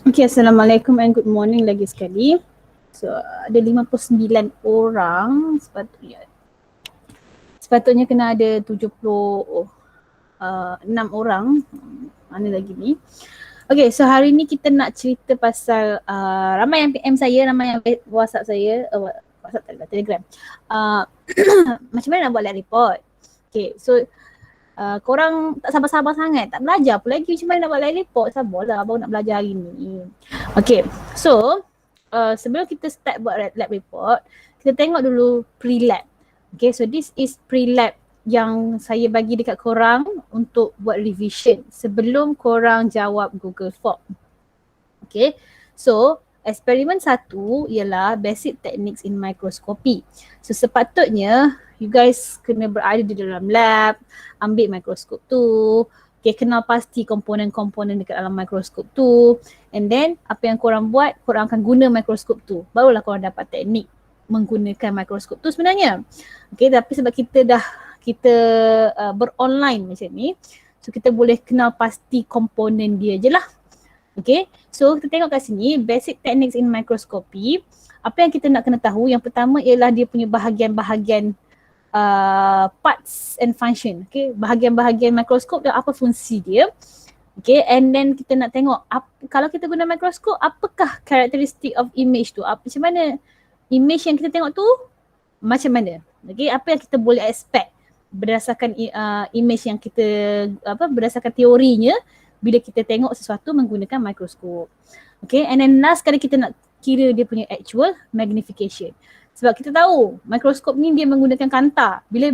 Okay, Assalamualaikum and good morning lagi sekali. So, ada 59 orang sepatutnya kena ada 76 orang. Mana lagi ni? Okay, so hari ni kita nak cerita pasal ramai yang PM saya, ramai yang WhatsApp saya, WhatsApp tak ada, Telegram. Macam mana nak buat lab report? Okay, so korang tak sabar-sabar sangat, tak belajar pun lagi macam mana nak buat lab report. Sabarlah, baru nak belajar hari ni. Okay, so sebelum kita start buat lab report, kita tengok dulu pre-lab. Okay, so this is pre-lab yang saya bagi dekat korang untuk buat revision sebelum korang jawab Google Form. Okay, so eksperimen 1 ialah basic techniques in microscopy. So sepatutnya you guys kena berada di dalam lab, ambil mikroskop tu, okay, kenal pasti komponen-komponen dekat dalam mikroskop tu, and then apa yang korang buat, korang akan guna mikroskop tu, barulah korang dapat teknik menggunakan mikroskop tu sebenarnya. Okay, tapi sebab kita beronline macam ni, so kita boleh kenal pasti komponen dia je lah. Okay, so kita tengok kat sini basic techniques in microscopy. Apa yang kita nak kena tahu, yang pertama ialah dia punya bahagian-bahagian parts and function. Okay, bahagian-bahagian mikroskop dan apa fungsi dia. Okay, and then kita nak tengok kalau kita guna mikroskop, apakah karakteristik of image tu, macam mana image yang kita tengok tu macam mana. Okay, apa yang kita boleh expect berdasarkan image yang kita berdasarkan teorinya bila kita tengok sesuatu menggunakan mikroskop. Okay, and then last kali kita nak kira dia punya actual magnification. Sebab kita tahu mikroskop ni dia menggunakan kantar. Bila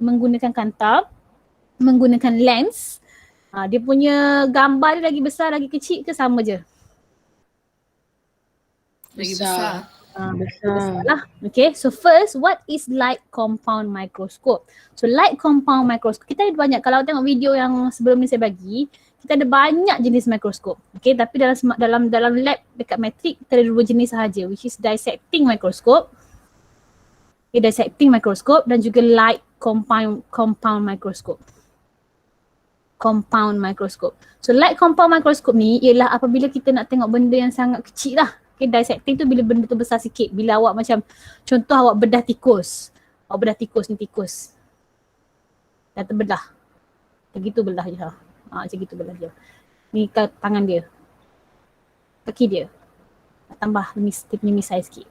menggunakan kantar, menggunakan lens, dia punya gambar dia lagi besar, lagi kecil ke sama je? Lagi besar. Besar lah. Okay, so first, what is light compound microscope? So light compound microscope, kita ada banyak. Kalau tengok video yang sebelum ni saya bagi, kita ada banyak jenis mikroskop. Okay, tapi dalam lab dekat matrik kita ada 2 jenis sahaja, which is dissecting microscope. Okay, dissecting microscope dan juga light compound microscope. Compound microscope. So light compound microscope ni ialah apabila kita nak tengok benda yang sangat kecil lah. Okay, dissecting tu bila benda tu besar sikit. Bila awak macam, contoh awak bedah tikus. Awak bedah tikus ni, tikus dah terbelah. Macam gitu belah je. Macam gitu belah je. Ni tangan dia, kaki dia, tambah dia punya misai sikit.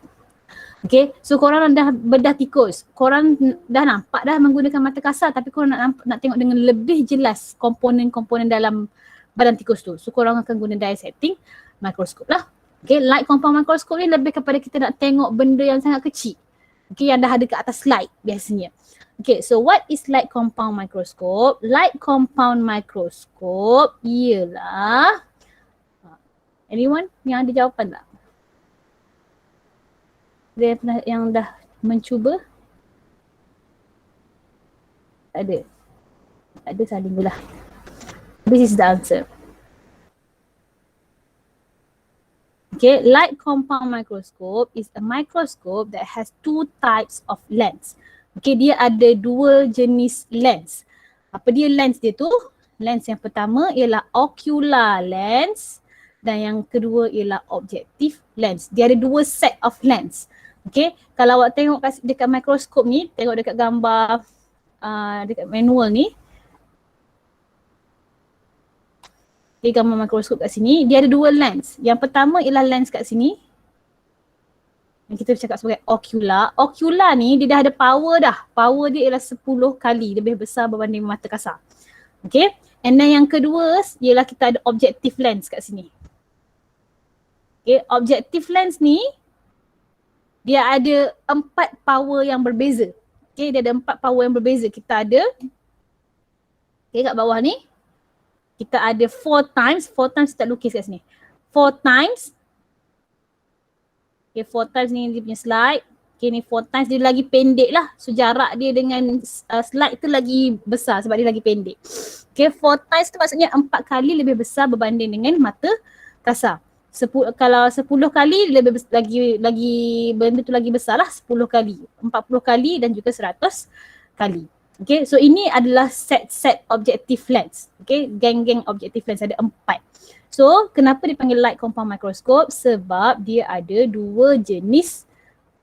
Okay, so korang dah bedah tikus, korang dah nampak dah menggunakan mata kasar, tapi korang nak tengok dengan lebih jelas komponen-komponen dalam badan tikus tu. So korang akan guna dissecting microscope lah. Okay, light compound microscope ni lebih kepada kita nak tengok benda yang sangat kecil. Okay, yang dah ada kat atas slide biasanya. Okay, so what is light compound microscope? Light compound microscope ialah, anyone yang ada jawapan tak? Dia yang dah mencuba? Tak ada. Tak ada, saling belah. This is the answer. Okay, light compound microscope is a microscope that has 2 types of lens. Okay, dia ada 2 jenis lens. Apa dia lens dia tu? Lens yang pertama ialah ocular lens dan yang kedua ialah objective lens. Dia ada 2 set of lens. Okay, kalau awak tengok dekat mikroskop ni, tengok dekat gambar dekat manual ni, di gambar mikroskop kat sini, dia ada 2 lens. Yang pertama ialah lens kat sini, yang kita cakap sebagai ocular. Ocular ni dia dah ada power dah. Power dia ialah 10 kali lebih besar berbanding mata kasar. Okay, and then yang kedua ialah kita ada objective lens kat sini. Okay, objective lens ni dia ada 4 power yang berbeza. Okay, dia ada 4 power yang berbeza. Kita ada, okay, kat bawah ni kita ada 4 times kita lukis kat sini. 4 times. Okay, 4 times ni dia punya slide. Okay, ni 4 times dia lagi pendek lah. So jarak dia dengan slide tu lagi besar sebab dia lagi pendek. Okay, 4 times tu maksudnya 4 kali lebih besar berbanding dengan mata kasar. Kalau 10 kali lagi benda tu lagi besar lah, 10 kali, 40 kali dan juga 100 kali. Okay, so ini adalah set objective lens. Okay, geng-geng objective lens ada 4. So, kenapa dipanggil light compound microscope? Sebab dia ada 2 jenis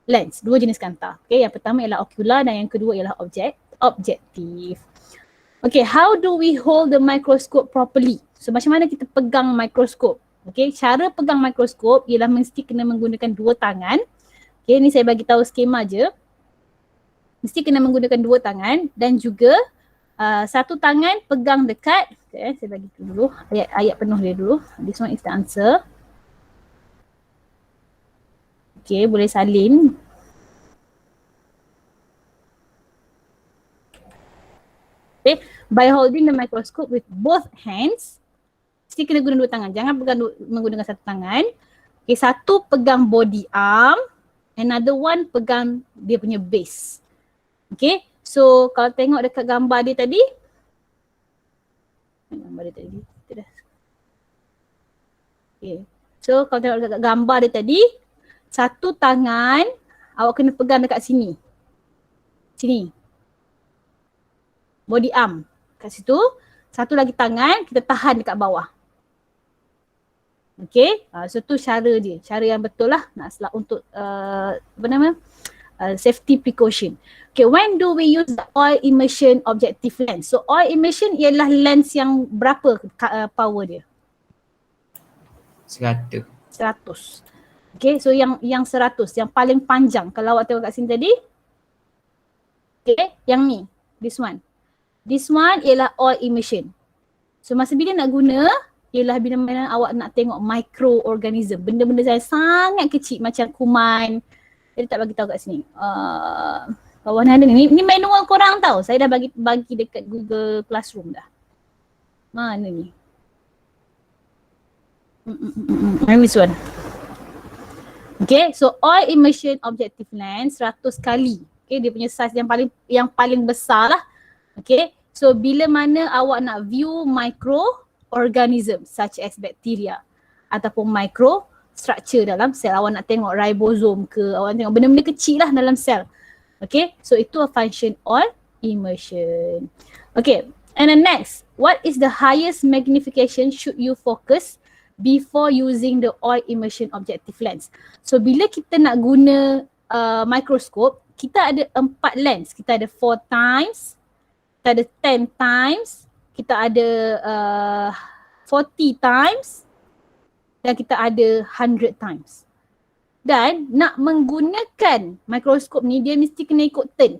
lens, 2 jenis kanta. Okay, yang pertama ialah ocular dan yang kedua ialah objektif. Okay, how do we hold the microscope properly? So, macam mana kita pegang mikroskop? Okay, cara pegang mikroskop ialah mesti kena menggunakan 2 tangan. Okay, ni saya bagi tahu skema je. Mesti kena menggunakan 2 tangan dan juga satu tangan pegang dekat, okay, saya bagi dulu ayat penuh dia dulu. This one is the answer. Okay, boleh salin. Okay, by holding the microscope with both hands, mesti kena guna 2 tangan. Jangan menggunakan satu tangan. Okay, satu pegang body arm, another one pegang dia punya base. Okay, so kalau tengok dekat gambar dia tadi, okay, so kalau tengok dekat gambar dia tadi, satu tangan awak kena pegang dekat sini, body arm kat situ, satu lagi tangan kita tahan dekat bawah. Okay, so tu cara dia, cara yang betul lah nak untuk safety precaution. Okay, when do we use the oil immersion objective lens? So oil immersion ialah lens yang berapa power dia? 100. Okay, so yang 100, yang paling panjang. Kalau awak tengok kat sini tadi, okay, yang ni, this one. This one ialah oil immersion. So masa bila nak guna, ialah bila mana awak nak tengok microorganism, benda-benda yang sangat kecil macam kuman. Dia tak bagi tahu kat sini. Bawah ni ada ni. Ni manual korang tahu. Saya dah bagi dekat Google Classroom dah. Mana ni? This one. Okay, so oil immersion objective lens 100 kali. Okay, dia punya size yang paling besar lah. Okay, so bila mana awak nak view microorganism such as bacteria ataupun micro structure dalam sel, awak nak tengok ribosom ke, awak nak tengok benda-benda kecil lah dalam sel. Okay, so itu a function oil immersion. Okay, and then next, what is the highest magnification should you focus before using the oil immersion objective lens? So bila kita nak guna microscope, kita ada 4 lens. Kita ada 4 times, kita ada 10 times, kita ada 40 times dan kita ada 100 times. Dan nak menggunakan mikroskop ni dia mesti kena ikut turn.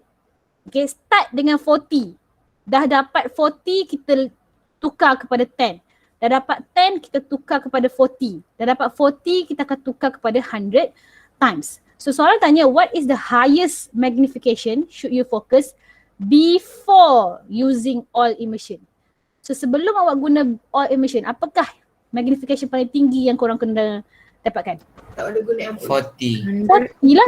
Okay, start dengan 40. Dah dapat 40 kita tukar kepada 10. Dah dapat 10 kita tukar kepada 40. Dah dapat 40 kita akan tukar kepada 100 times. So soalan tanya, what is the highest magnification should you focus before using oil immersion? So sebelum awak guna oil immersion, apakah magnification paling tinggi yang korang kena dapatkan? Tak boleh guna yang 40. 40 lah.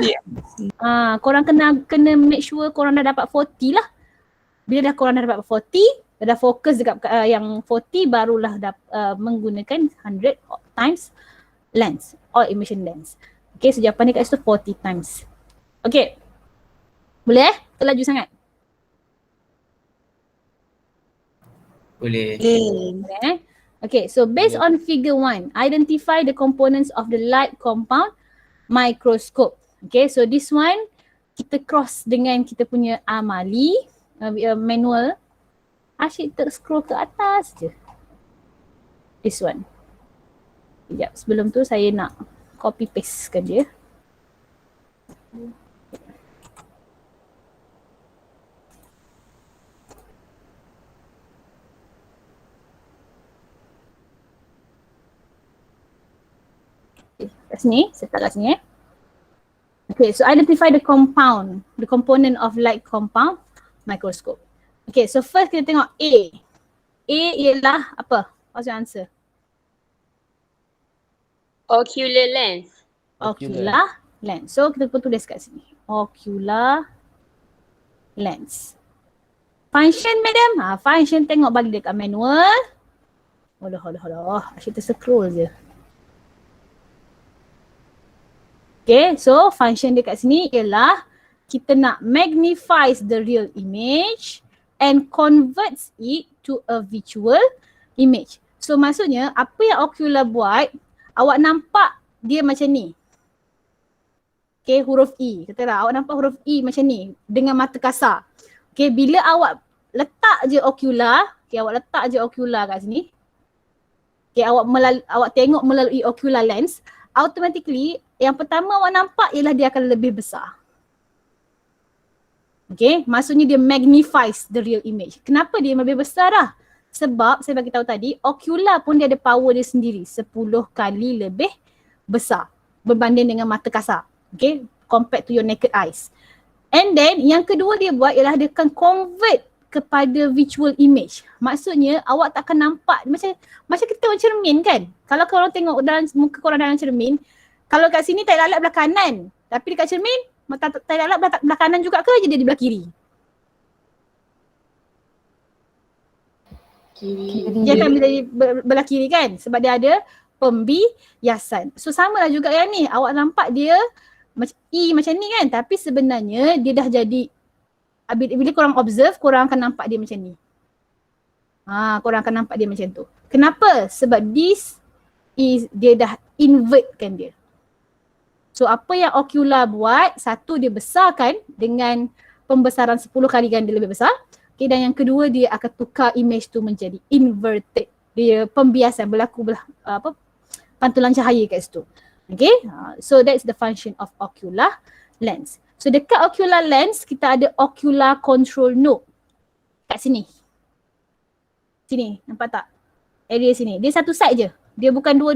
Korang kena make sure korang dah dapat 40 lah. Bila dah korang dah dapat 40, dah fokus dekat yang 40, barulah menggunakan 100 times lens, oil immersion lens. Okay, so jawapan dia kat situ 40 times. Okay. Boleh terlaju sangat? Boleh. Boleh. Okay, so based on figure 1, identify the components of the light compound microscope. Okay, so this one kita cross dengan kita punya amali, manual. Asyik scroll ke atas je. This one. Sekejap, sebelum tu saya nak copy pastekan dia. Kat sini, saya letak kat sini . Okay, so identify the component of light compound microscope. Okay, so first kita tengok A. A ialah apa? What's your answer? Ocular lens. Ocular lens. So kita pun tulis kat sini. Ocular lens. Function madam? Function tengok bagi dekat manual. Asyik scroll je. Okay, so function dia kat sini ialah kita nak magnify the real image and converts it to a visual image. So maksudnya apa yang Ocular buat, awak nampak dia macam ni. Okay, huruf E. Katalah awak nampak huruf E macam ni dengan mata kasar. Okay, bila awak letak je Ocular, okay, awak letak je Ocular kat sini. Okay, awak tengok melalui Ocular lens, automatically yang pertama awak nampak ialah dia akan lebih besar. Okay, maksudnya dia magnifies the real image. Kenapa dia lebih besar dah? Sebab saya bagi tahu tadi, Ocular pun dia ada power dia sendiri 10 kali lebih besar berbanding dengan mata kasar. Okay, compared to your naked eyes. And then yang kedua dia buat ialah dia akan convert kepada visual image. Maksudnya awak tak akan nampak macam kita tengok cermin kan. Kalau korang tengok dalam muka korang dalam cermin, kalau kat sini tai lalat belah kanan, tapi dekat cermin tai lalat belah kanan juga ke je dia di belah kiri? Kiri. Dia akan menjadi belah kiri kan sebab dia ada pembiasan. So sama lah juga yang ni, awak nampak dia E macam ni kan, tapi sebenarnya dia dah jadi, bila korang observe, korang akan nampak dia macam ni. Korang akan nampak dia macam tu. Kenapa? Sebab dia dah invertkan dia. So apa yang Ocular buat, satu dia besarkan dengan pembesaran 10 kali ganda lebih besar. Okay, dan yang kedua dia akan tukar image tu menjadi inverted. Dia pembiasan, pantulan cahaya kat situ. Okay, so that's the function of Ocular lens. So dekat Ocular lens kita ada Ocular control node kat sini. Sini, nampak tak? Area sini. Dia satu side je. Dia bukan dua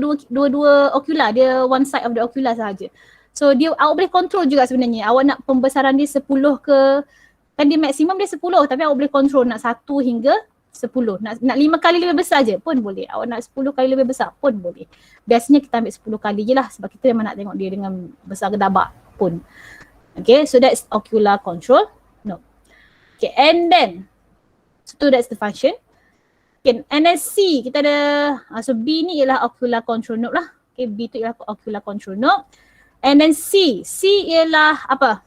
Ocular, dia one side of the Ocular sahaja. So awak boleh control juga sebenarnya. Awak nak pembesaran dia 10 ke, kan dia maksimum dia 10, tapi awak boleh control nak 1 hingga 10. Nak 5 kali lebih besar je pun boleh. Awak nak 10 kali lebih besar pun boleh. Biasanya kita ambil 10 kali je lah sebab kita memang nak tengok dia dengan besar gedabak pun. Okay, so that's Ocular control node. Okay, and then, so that's the function. Okay, and then C, kita ada, so B ni ialah Ocular control node lah. Okay, B tu ialah Ocular control node. And then C ialah apa?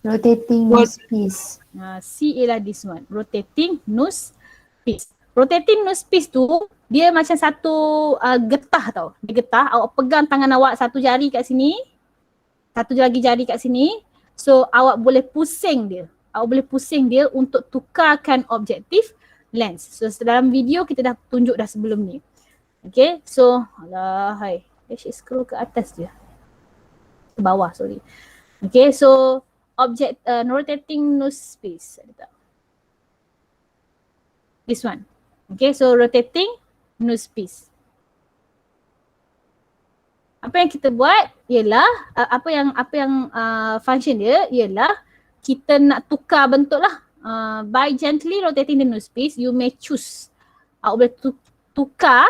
Rotating nose piece. C ialah this one, rotating nose piece. Rotating nose piece tu dia macam satu getah tau. Dia getah, awak pegang tangan awak satu jari kat sini, satu lagi jari kat sini. So awak boleh pusing dia. Awak boleh pusing dia untuk tukarkan objektif lens. So dalam video kita dah tunjuk dah sebelum ni. Okay, so scroll ke atas je. Ke bawah, sorry. Okay, so rotating nose piece. Ada tak? This one. Okay, so rotating nose piece. Apa yang kita buat ialah apa yang function dia ialah kita nak tukar bentuk lah. By gently rotating the nose piece, you may choose. Awak boleh tukar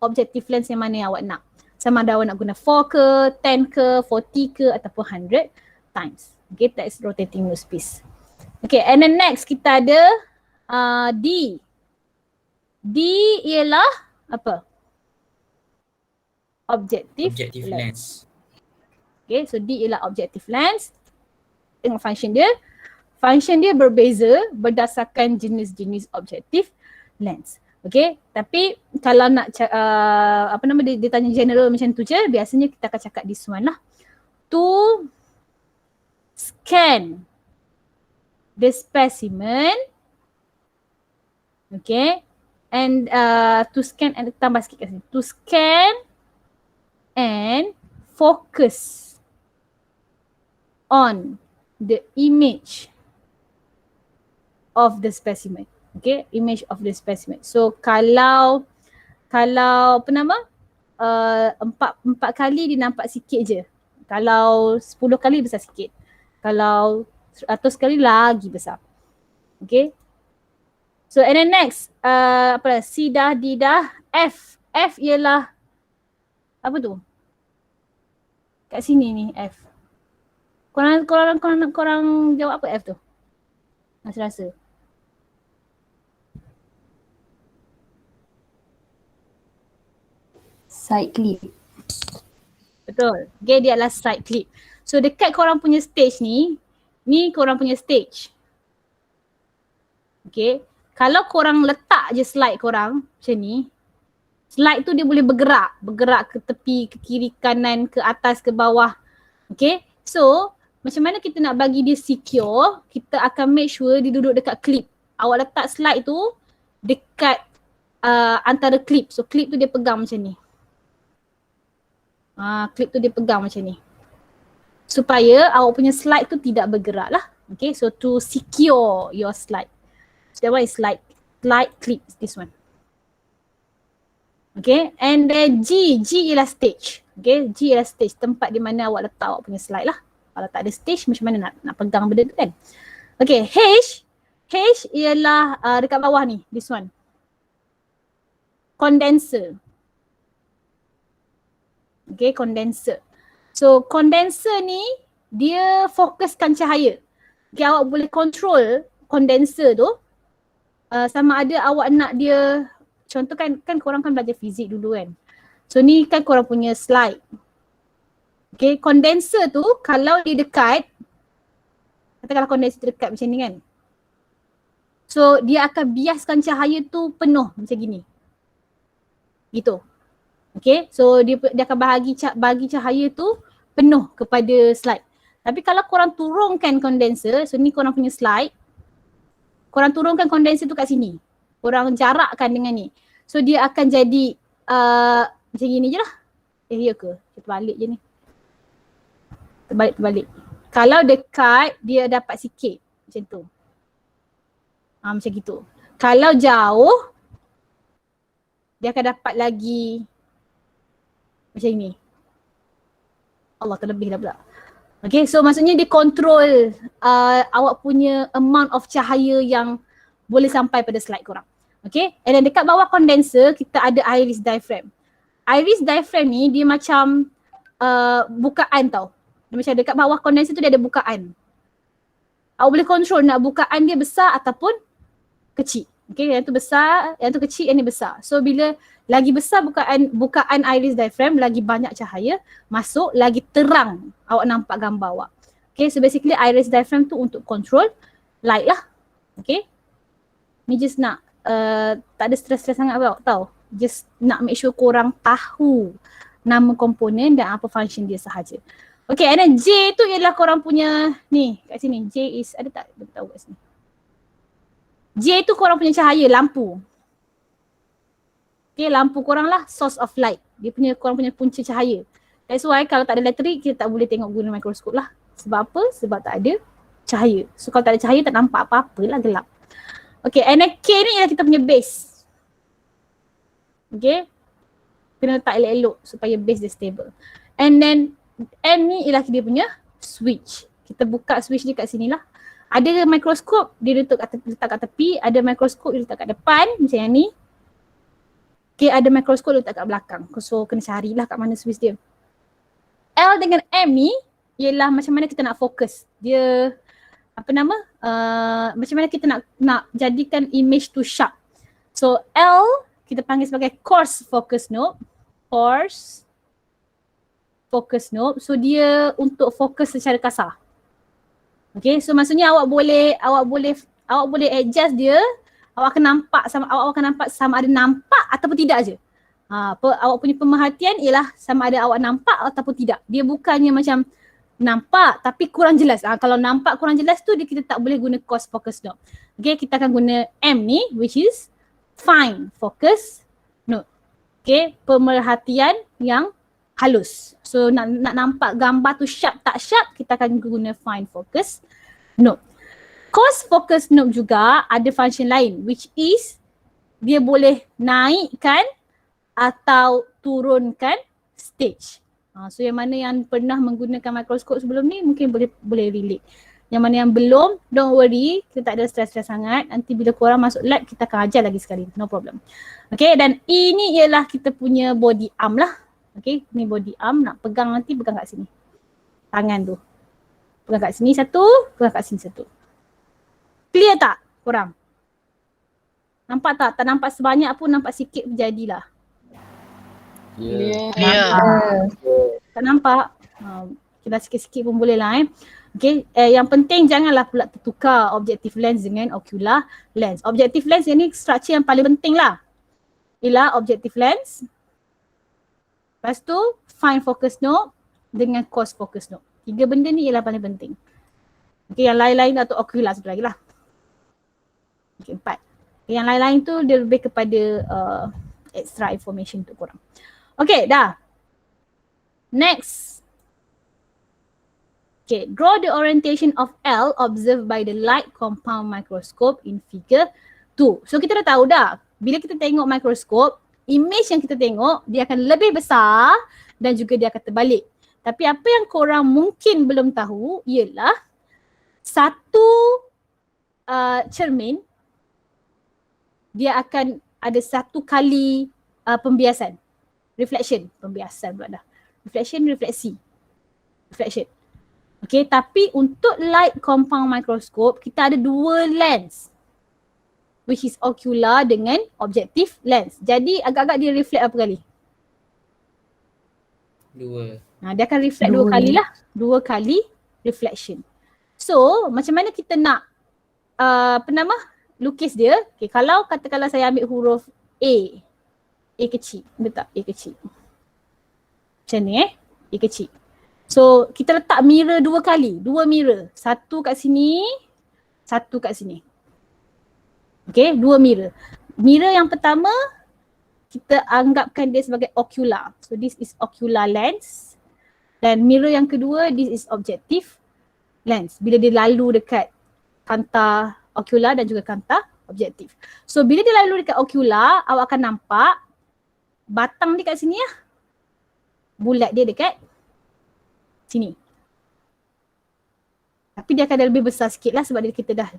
objective lens yang mana yang awak nak. Sama ada awak nak guna 4 ke, 10 ke, 40 ke ataupun 100 times. Okay, that is rotating nose piece. Okay, and then next kita ada D. D ialah apa? Objective lens. Okay, so D ialah objective lens. Tengok function dia. Function dia berbeza berdasarkan jenis-jenis objective lens. Okay, tapi kalau nak dia tanya general macam tu je, biasanya kita akan cakap this one lah. To scan the specimen, okay, and to scan and tambah sikit kat sini. To scan and focus on the image of the specimen. Okay, image of the specimen. So kalau apa nama? 4 kali dia nampak sikit je. Kalau 10 kali besar sikit. Kalau 100 kali lagi besar. Okay. So and then next, C dah, D dah, F. F ialah apa tu? Kat sini ni F. Korang jawab apa F tu? Rasa-rasa. Side clip. Betul. Okay, dia adalah side clip. So dekat korang punya stage ni korang punya stage. Okay. Kalau korang letak je slide korang macam ni, slide tu dia boleh bergerak ke tepi, ke kiri, kanan, ke atas, ke bawah. Okay. So macam mana kita nak bagi dia secure, kita akan make sure dia duduk dekat clip. Awak letak slide tu dekat antara clip. So clip tu dia pegang macam ni. Clip tu dia pegang macam ni. Supaya awak punya slide tu tidak bergerak lah. Okay, so to secure your slide. So that one is slide clip, this one. Okay, and then G ialah stage. Okay, G ialah stage, tempat di mana awak letak awak punya slide lah. Kalau tak ada stage, macam mana nak pegang benda tu kan. Okay, H ialah dekat bawah ni, this one. Condenser. Okay, condenser. So condenser ni dia fokuskan cahaya. Okay, awak boleh control condenser tu sama ada awak nak dia, contoh kan korang kan belajar fizik dulu kan. So ni kan korang punya slide. Okay, condenser tu kalau dia dekat, katakanlah condenser tu dekat macam ni kan. So dia akan biaskan cahaya tu penuh macam gini. Gitu. Okay, so dia akan bagi cahaya tu penuh kepada slide. Tapi kalau korang turunkan condenser, so ni korang punya slide, korang turunkan condenser tu kat sini. Korang jarakkan dengan ni. So dia akan jadi macam gini je lah. Ya ke? Kita balik je ni. Terbalik. Kalau dekat, dia dapat sikit macam tu. Macam gitu. Kalau jauh, dia akan dapat lagi macam ni. Allah, terlebih dah pula. Okay, so maksudnya dia control awak punya amount of cahaya yang boleh sampai pada slide korang. Okay, and then dekat bawah condenser kita ada iris diaphragm. Iris diaphragm ni dia macam bukaan tau. Dia macam dekat bawah condenser tu dia ada bukaan. Awak boleh control nak bukaan dia besar ataupun kecil. Okay, yang tu besar, yang tu kecil, yang ni besar. So bila lagi besar bukaan iris diaphragm, lagi banyak cahaya masuk, lagi terang awak nampak gambar awak. Okay, so basically iris diaphragm tu untuk control light lah. Okay, ni just nak tak ada stress-stress sangat awak tahu. Just nak make sure korang tahu nama komponen dan apa function dia sahaja. Okay, and then J tu ialah korang punya ni kat sini. J is, ada tak tahu kat sini? J tu korang punya cahaya, lampu. Okay, lampu korang lah source of light. Dia punya, korang punya punca cahaya. That's why kalau tak ada elektrik, kita tak boleh tengok guna mikroskop lah. Sebab apa? Sebab tak ada cahaya. So kalau tak ada cahaya, tak nampak apa-apa lah, gelap. Okay, and then K ni ialah kita punya base. Okay. Kena letak elok-elok supaya base dia stable. And then M ni ialah dia punya switch. Kita buka switch dia kat sini lah. Ada mikroskop dia letak kat tepi, ada mikroskop dia letak kat depan macam yang ni. Okay, ada mikroskop dia letak kat belakang. So kena carilah kat mana switch dia. L dengan M ni ialah macam mana kita nak fokus. Dia apa nama? Macam mana kita nak jadikan image tu sharp. So L kita panggil sebagai coarse focus knob. Coarse focus knob. So dia untuk fokus secara kasar. Okay, so maksudnya awak boleh adjust dia. Awak akan nampak sama ada nampak ataupun tidak je. Awak punya pemerhatian ialah sama ada awak nampak ataupun tidak. Dia bukannya macam nampak tapi kurang jelas. Kalau nampak kurang jelas tu kita tak boleh guna coarse focus knob. Okay, kita akan guna M ni which is fine focus knob. Okay, pemerhatian yang halus. So nak nampak gambar tu sharp tak sharp, kita akan guna fine focus knob. Coarse focus knob juga ada function lain which is dia boleh naikkan atau turunkan stage. So yang mana yang pernah menggunakan mikroskop sebelum ni mungkin boleh relate. Yang mana yang belum, don't worry, kita tak ada stress-stress sangat. Nanti bila korang masuk lab kita akan ajar lagi sekali, no problem. Okay, dan ini ialah kita punya body arm lah. Okay, ni body arm, nak pegang nanti pegang kat sini. Tangan tu. Pegang kat sini satu, pegang kat sini satu. Clear tak korang? Nampak tak? Tak nampak sebanyak pun, nampak sikit pun jadilah. Yeah. Tak nampak? Kita sikit-sikit pun boleh lah Okay, yang penting janganlah pula tertukar objective lens dengan ocular lens. Objective lens ni structure yang paling penting lah. Ialah objective lens. Lepas tu fine focus knob dengan coarse focus knob. 3 benda ni ialah paling penting. Okay, yang lain-lain atau ocular satu lagi lah. Okay, 4. Yang lain-lain tu dia lebih kepada extra information untuk korang. Okay, dah. Next. Okay, draw the orientation of L observed by the light compound microscope in figure 2. So kita dah tahu dah, bila kita tengok mikroskop, image yang kita tengok dia akan lebih besar dan juga dia akan terbalik. Tapi apa yang korang mungkin belum tahu ialah satu cermin dia akan ada satu kali pembiasan. Reflection, pembiasan pula dah. Reflection, refleksi. Reflection. Okay, tapi untuk light compound microscope, kita ada 2 lens. Which is ocular dengan objective lens. Jadi agak-agak dia reflect apa kali? 2. Dia akan reflect 2 kali lah. 2 kali reflection. So, macam mana kita nak lukis dia? Okay, kalau katakanlah saya ambil huruf A. A kecil. Betul tak? A kecil. Macam ni A kecil. So, kita letak mirror 2 kali. 2 mirror. Satu kat sini. Satu kat sini. Okay, 2 mirror. Mirror yang pertama, kita anggapkan dia sebagai ocular. So, this is ocular lens. Dan mirror yang kedua, this is objective lens. Bila dia lalu dekat kanta ocular dan juga kanta objektif. So, bila dia lalu dekat ocular, awak akan nampak batang dia kat sini lah. Bulat dia dekat sini. Tapi dia akan lebih besar sikit lah sebab kita dah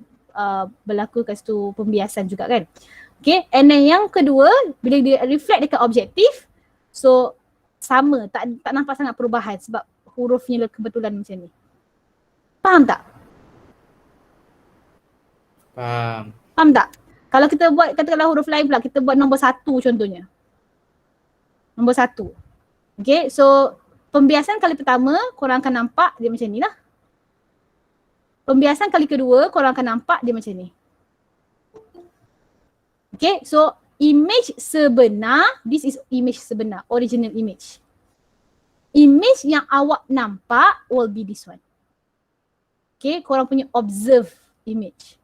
berlaku kat situ pembiasan juga kan. Okay, and then yang kedua, bila dia reflect dekat objektif, so sama, tak nampak sangat perubahan sebab hurufnya kebetulan macam ni. Faham tak? Faham. Faham tak? Kalau kita buat katakanlah huruf lain pula, kita buat nombor 1 contohnya. Nombor 1. Okay, so pembiasan kali pertama, korang akan nampak dia macam ni lah. Pembiasan kali kedua, korang akan nampak dia macam ni. Okay, so image sebenar, this is image sebenar, original image. Image yang awak nampak will be this one. Okay, korang punya observe image.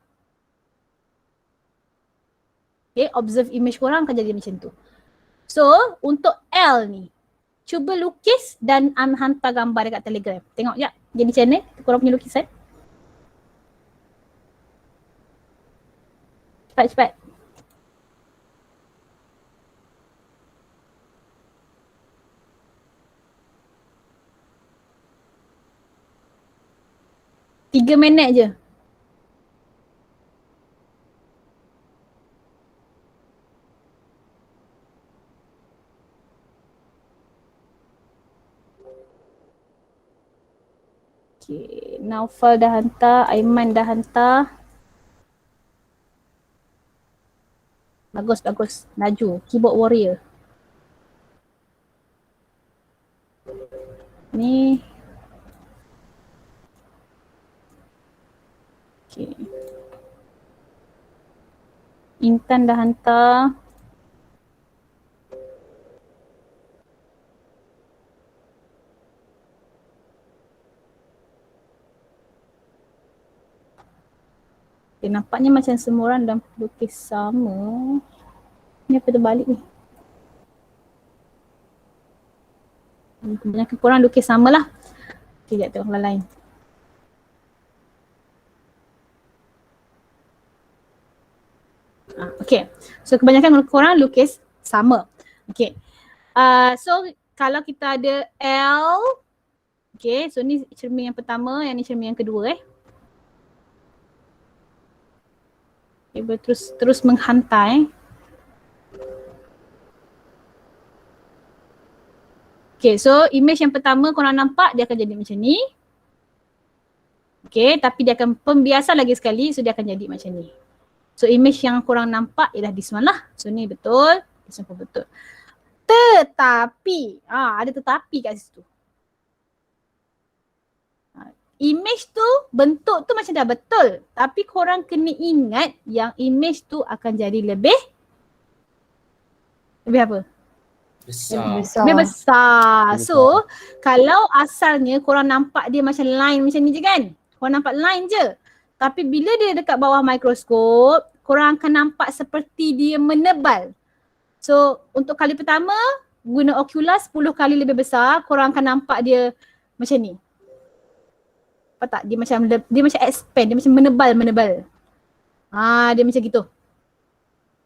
Okay, observe image korang akan jadi macam tu. So, untuk L ni, cuba lukis dan hantar gambar dekat Telegram. Tengok sekejap, jadi macam mana korang punya lukisan. Cepat-cepat. Tiga minit je. Okay, Naufal dah hantar, Aiman dah hantar. Bagus, bagus. Laju. Keyboard warrior. Ni. Okay. Intan dah hantar. Okay, nampaknya macam semua orang dah lukis sama. Ni apa terbalik ni? Kebanyakan korang lukis sama lah. Okay, sekejap tengok orang lain. Okay, so kebanyakan korang lukis sama. Okay, so kalau kita ada L, okay, so ni cermin yang pertama, yang ni cermin yang kedua Okay, terus menghantar Okay, so image yang pertama korang nampak dia akan jadi macam ni. Okay, tapi dia akan pembiasan lagi sekali, so dia akan jadi macam ni. So image yang korang nampak ialah this one lah. So ni betul, this one pun betul. Tetapi, ada tetapi kat situ. image tu, bentuk tu macam dah betul. Tapi korang kena ingat yang image tu akan jadi lebih apa? Besar. Lebih besar. So, kalau asalnya korang nampak dia macam line macam ni je kan? Korang nampak line je. Tapi bila dia dekat bawah mikroskop, korang akan nampak seperti dia menebal. So, untuk kali pertama, guna oculus 10 kali lebih besar, korang akan nampak dia macam ni. Apa tak? Dia macam expand, dia macam menebal. Dia macam gitu.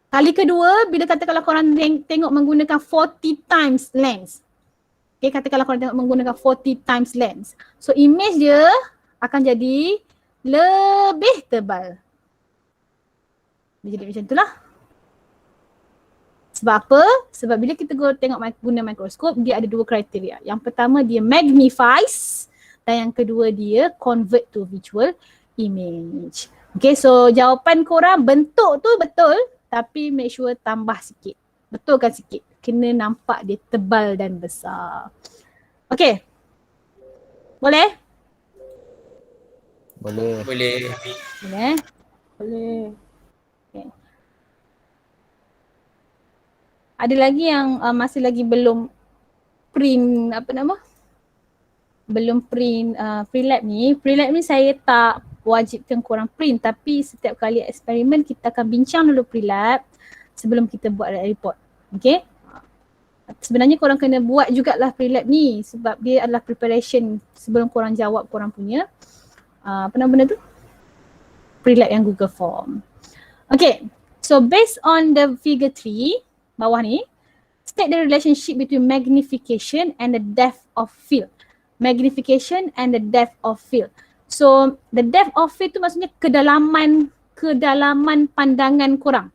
Kali kedua, bila katakanlah korang tengok menggunakan 40 times lens. Okay, katakanlah korang tengok menggunakan 40 times lens. So image dia akan jadi lebih tebal. Dia jadi macam itulah. Sebab apa? Sebab bila kita tengok guna mikroskop, dia ada dua kriteria. Yang pertama dia magnifies dan yang kedua dia convert to visual image. Okay, so jawapan korang bentuk tu betul tapi make sure tambah sikit. Betulkan sikit. Kena nampak dia tebal dan besar. Okay. Boleh? Boleh. Boleh. Boleh. Okay. Ada lagi yang masih lagi belum print belum print pre-lab ni. Pre-lab ni saya tak wajibkan korang print tapi setiap kali eksperimen kita akan bincang dulu pre-lab sebelum kita buat report. Okay? Sebenarnya korang kena buat jugalah pre-lab ni sebab dia adalah preparation sebelum korang jawab korang punya benda tu? Pre-lab yang Google Form. Okay, so based on the figure 3 bawah ni, state the relationship between magnification and the depth of field. Magnification and the depth of field. So the depth of field tu maksudnya kedalaman pandangan korang.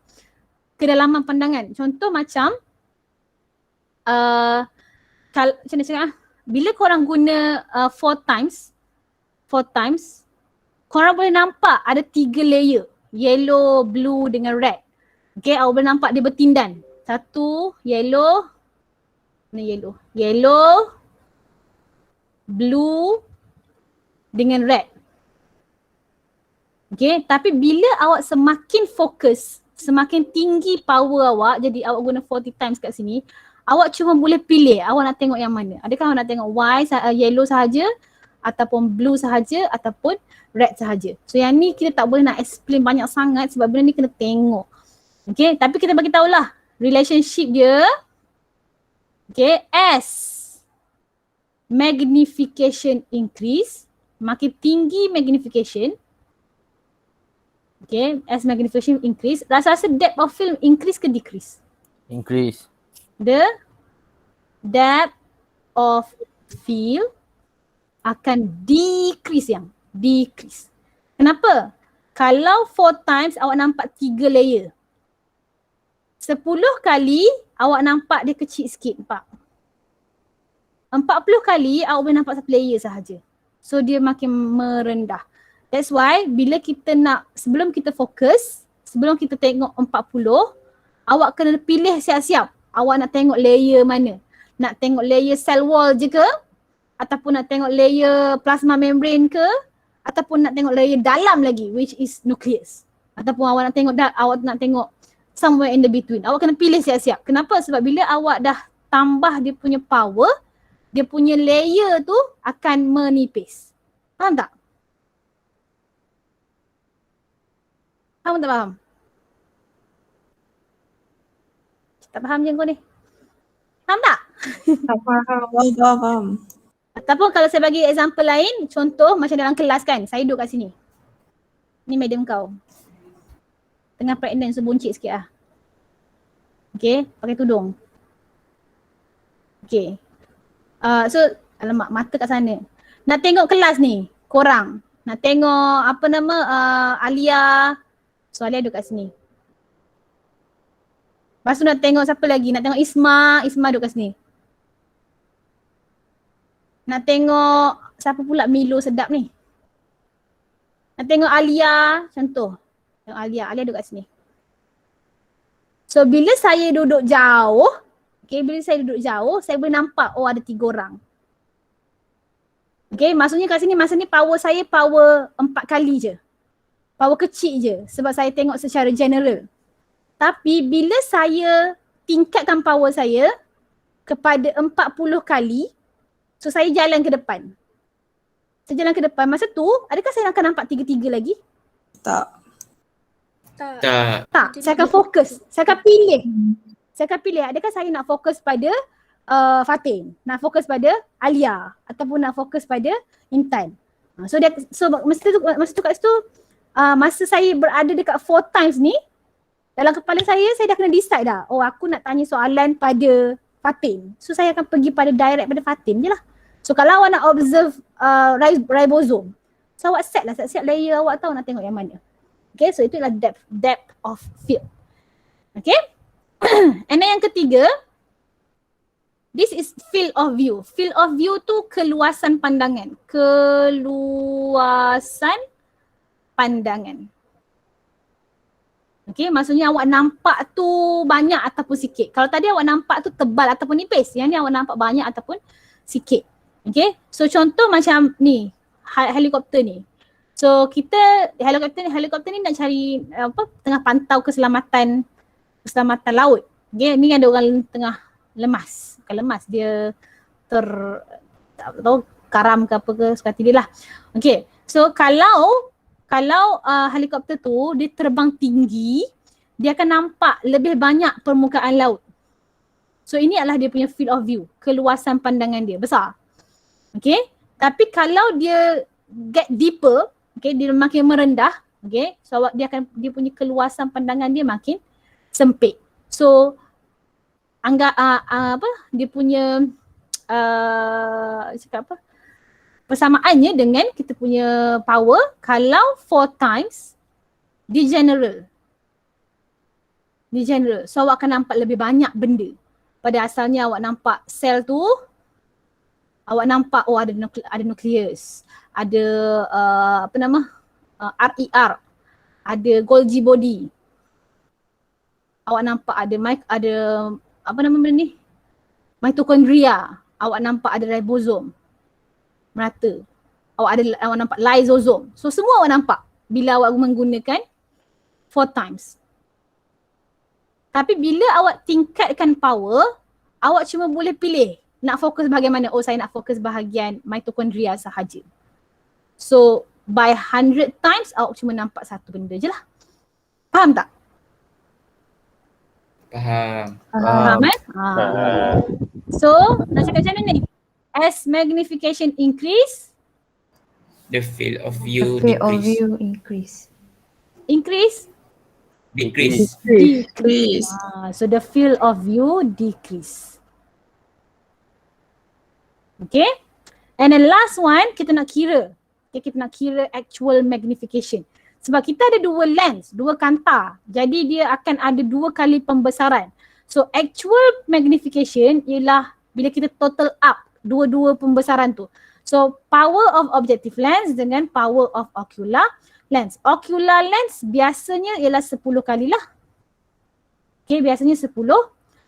Kedalaman pandangan. Contoh macam macam mana cakap bila korang guna 4 times, korang boleh nampak ada 3 layer. Yellow, blue dengan red. Okay, awak boleh nampak dia bertindan. Satu, yellow. Mana yellow? Yellow, blue dengan red. Okay, tapi bila awak semakin fokus, semakin tinggi power awak, jadi awak guna 40 times kat sini, awak cuma boleh pilih awak nak tengok yang mana. Adakah awak nak tengok yellow sahaja, ataupun blue sahaja, ataupun red sahaja. So yang ni kita tak boleh nak explain banyak sangat sebab benda ni kena tengok. Okay, tapi kita bagi tahulah relationship dia. Okay, as magnification increase, makin tinggi magnification. Okay, as magnification increase, rasa-rasa depth of field increase ke decrease? Increase. The depth of field akan decrease decrease. Kenapa? Kalau 4 times awak nampak 3 layer. 10 kali awak nampak dia kecil sikit, nampak? 40 kali awak boleh nampak 1 layer sahaja. So dia makin merendah. That's why bila kita nak, sebelum kita fokus, sebelum kita tengok 40, awak kena pilih siap-siap. Awak nak tengok layer mana? Nak tengok layer cell wall je ke? Ataupun nak tengok layer plasma membrane ke? Ataupun nak tengok layer dalam lagi, which is nucleus. Ataupun awak nak tengok somewhere in the between. Awak kena pilih siap-siap. Kenapa? Sebab bila awak dah tambah dia punya power, dia punya layer tu akan menipis. Faham tak? Faham tak faham? Tak faham je kau ni. Faham tak? Faham. Ataupun kalau saya bagi example lain, contoh macam dalam kelas kan, saya duduk kat sini. Ni madam kau. Tengah pregnant, so buncit sikit lah. Okay, pakai tudung. Okay. So, alamak, mata kat sana. Nak tengok kelas ni, korang. Nak tengok Alia. So, Alia duduk kat sini. Lepas tu nak tengok siapa lagi? Nak tengok Isma duduk kat sini. Nak tengok siapa pula Milo sedap ni? Nak tengok Alia, contoh. Tengok Alia duduk kat sini. So bila saya duduk jauh, saya boleh nampak ada 3 orang. Okay, maksudnya kat sini masa ni power saya power 4 kali je. Power kecil je sebab saya tengok secara general. Tapi bila saya tingkatkan power saya kepada 40 kali, so saya jalan ke depan. Saya jalan ke depan, masa tu adakah saya akan nampak 3-3 lagi? Tak. Tak. Tak, saya akan fokus. Saya akan pilih. Saya akan pilih adakah saya nak fokus pada Fatin, nak fokus pada Alia ataupun nak fokus pada Intan. So masa tu kat situ masa saya berada dekat 4 times ni, dalam kepala saya dah kena decide dah. Oh, aku nak tanya soalan pada Fatin. So saya akan pergi pada direct pada Fatin je lah. So kalau awak nak observe ribosome, so awak set lah, set layer awak tahu nak tengok yang mana. Okay, so itulah depth of field. Okay. And then yang ketiga, this is field of view. Field of view tu keluasan pandangan. Keluasan pandangan. Okay, maksudnya awak nampak tu banyak ataupun sikit. Kalau tadi awak nampak tu tebal ataupun nipis. Yang ni awak nampak banyak ataupun sikit. Okay, so contoh macam ni, helikopter ni. So kita, helikopter ni nak cari tengah pantau keselamatan laut. Okay, ni ada orang tengah lemas. Bukan lemas, dia tak tahu karam ke apa ke, suka hati dia lah. Okay, so kalau helikopter tu dia terbang tinggi, dia akan nampak lebih banyak permukaan laut. So ini adalah dia punya field of view, keluasan pandangan dia besar. Okay, tapi kalau dia get deeper, okay, dia makin merendah, okay, so dia punya keluasan pandangan dia makin sempit. So anggap dia punya cakap apa? Persamaannya dengan kita punya power kalau 4 times di general. So awak akan nampak lebih banyak benda. Pada asalnya awak nampak sel tu, awak nampak ada nukleus, ada RER, ada Golgi body. Awak nampak ada apa nama benda ni? Mitokondria. Awak nampak ada ribosom. Merata. Awak nampak lysosome. So semua awak nampak bila awak menggunakan 4 times. Tapi bila awak tingkatkan power, awak cuma boleh pilih nak fokus bahagian mana. Oh, saya nak fokus bahagian mitokondria sahaja. So by 100 times awak cuma nampak satu benda je lah. Faham tak? Faham. Faham kan? So nak cakap macam mana ni? As magnification increase, The field of view The field of decrease. view increase. increase, Decrease. so the field of view decrease. Okay, and then last one kita nak kira. Okay, kita nak kira actual magnification. Sebab kita ada dua lens, dua kanta. Jadi dia akan ada 2 kali pembesaran. So actual magnification ialah bila kita total up dua-dua pembesaran tu. So power of objective lens dengan power of ocular lens. Ocular lens biasanya ialah 10 kali lah. Okay, biasanya 10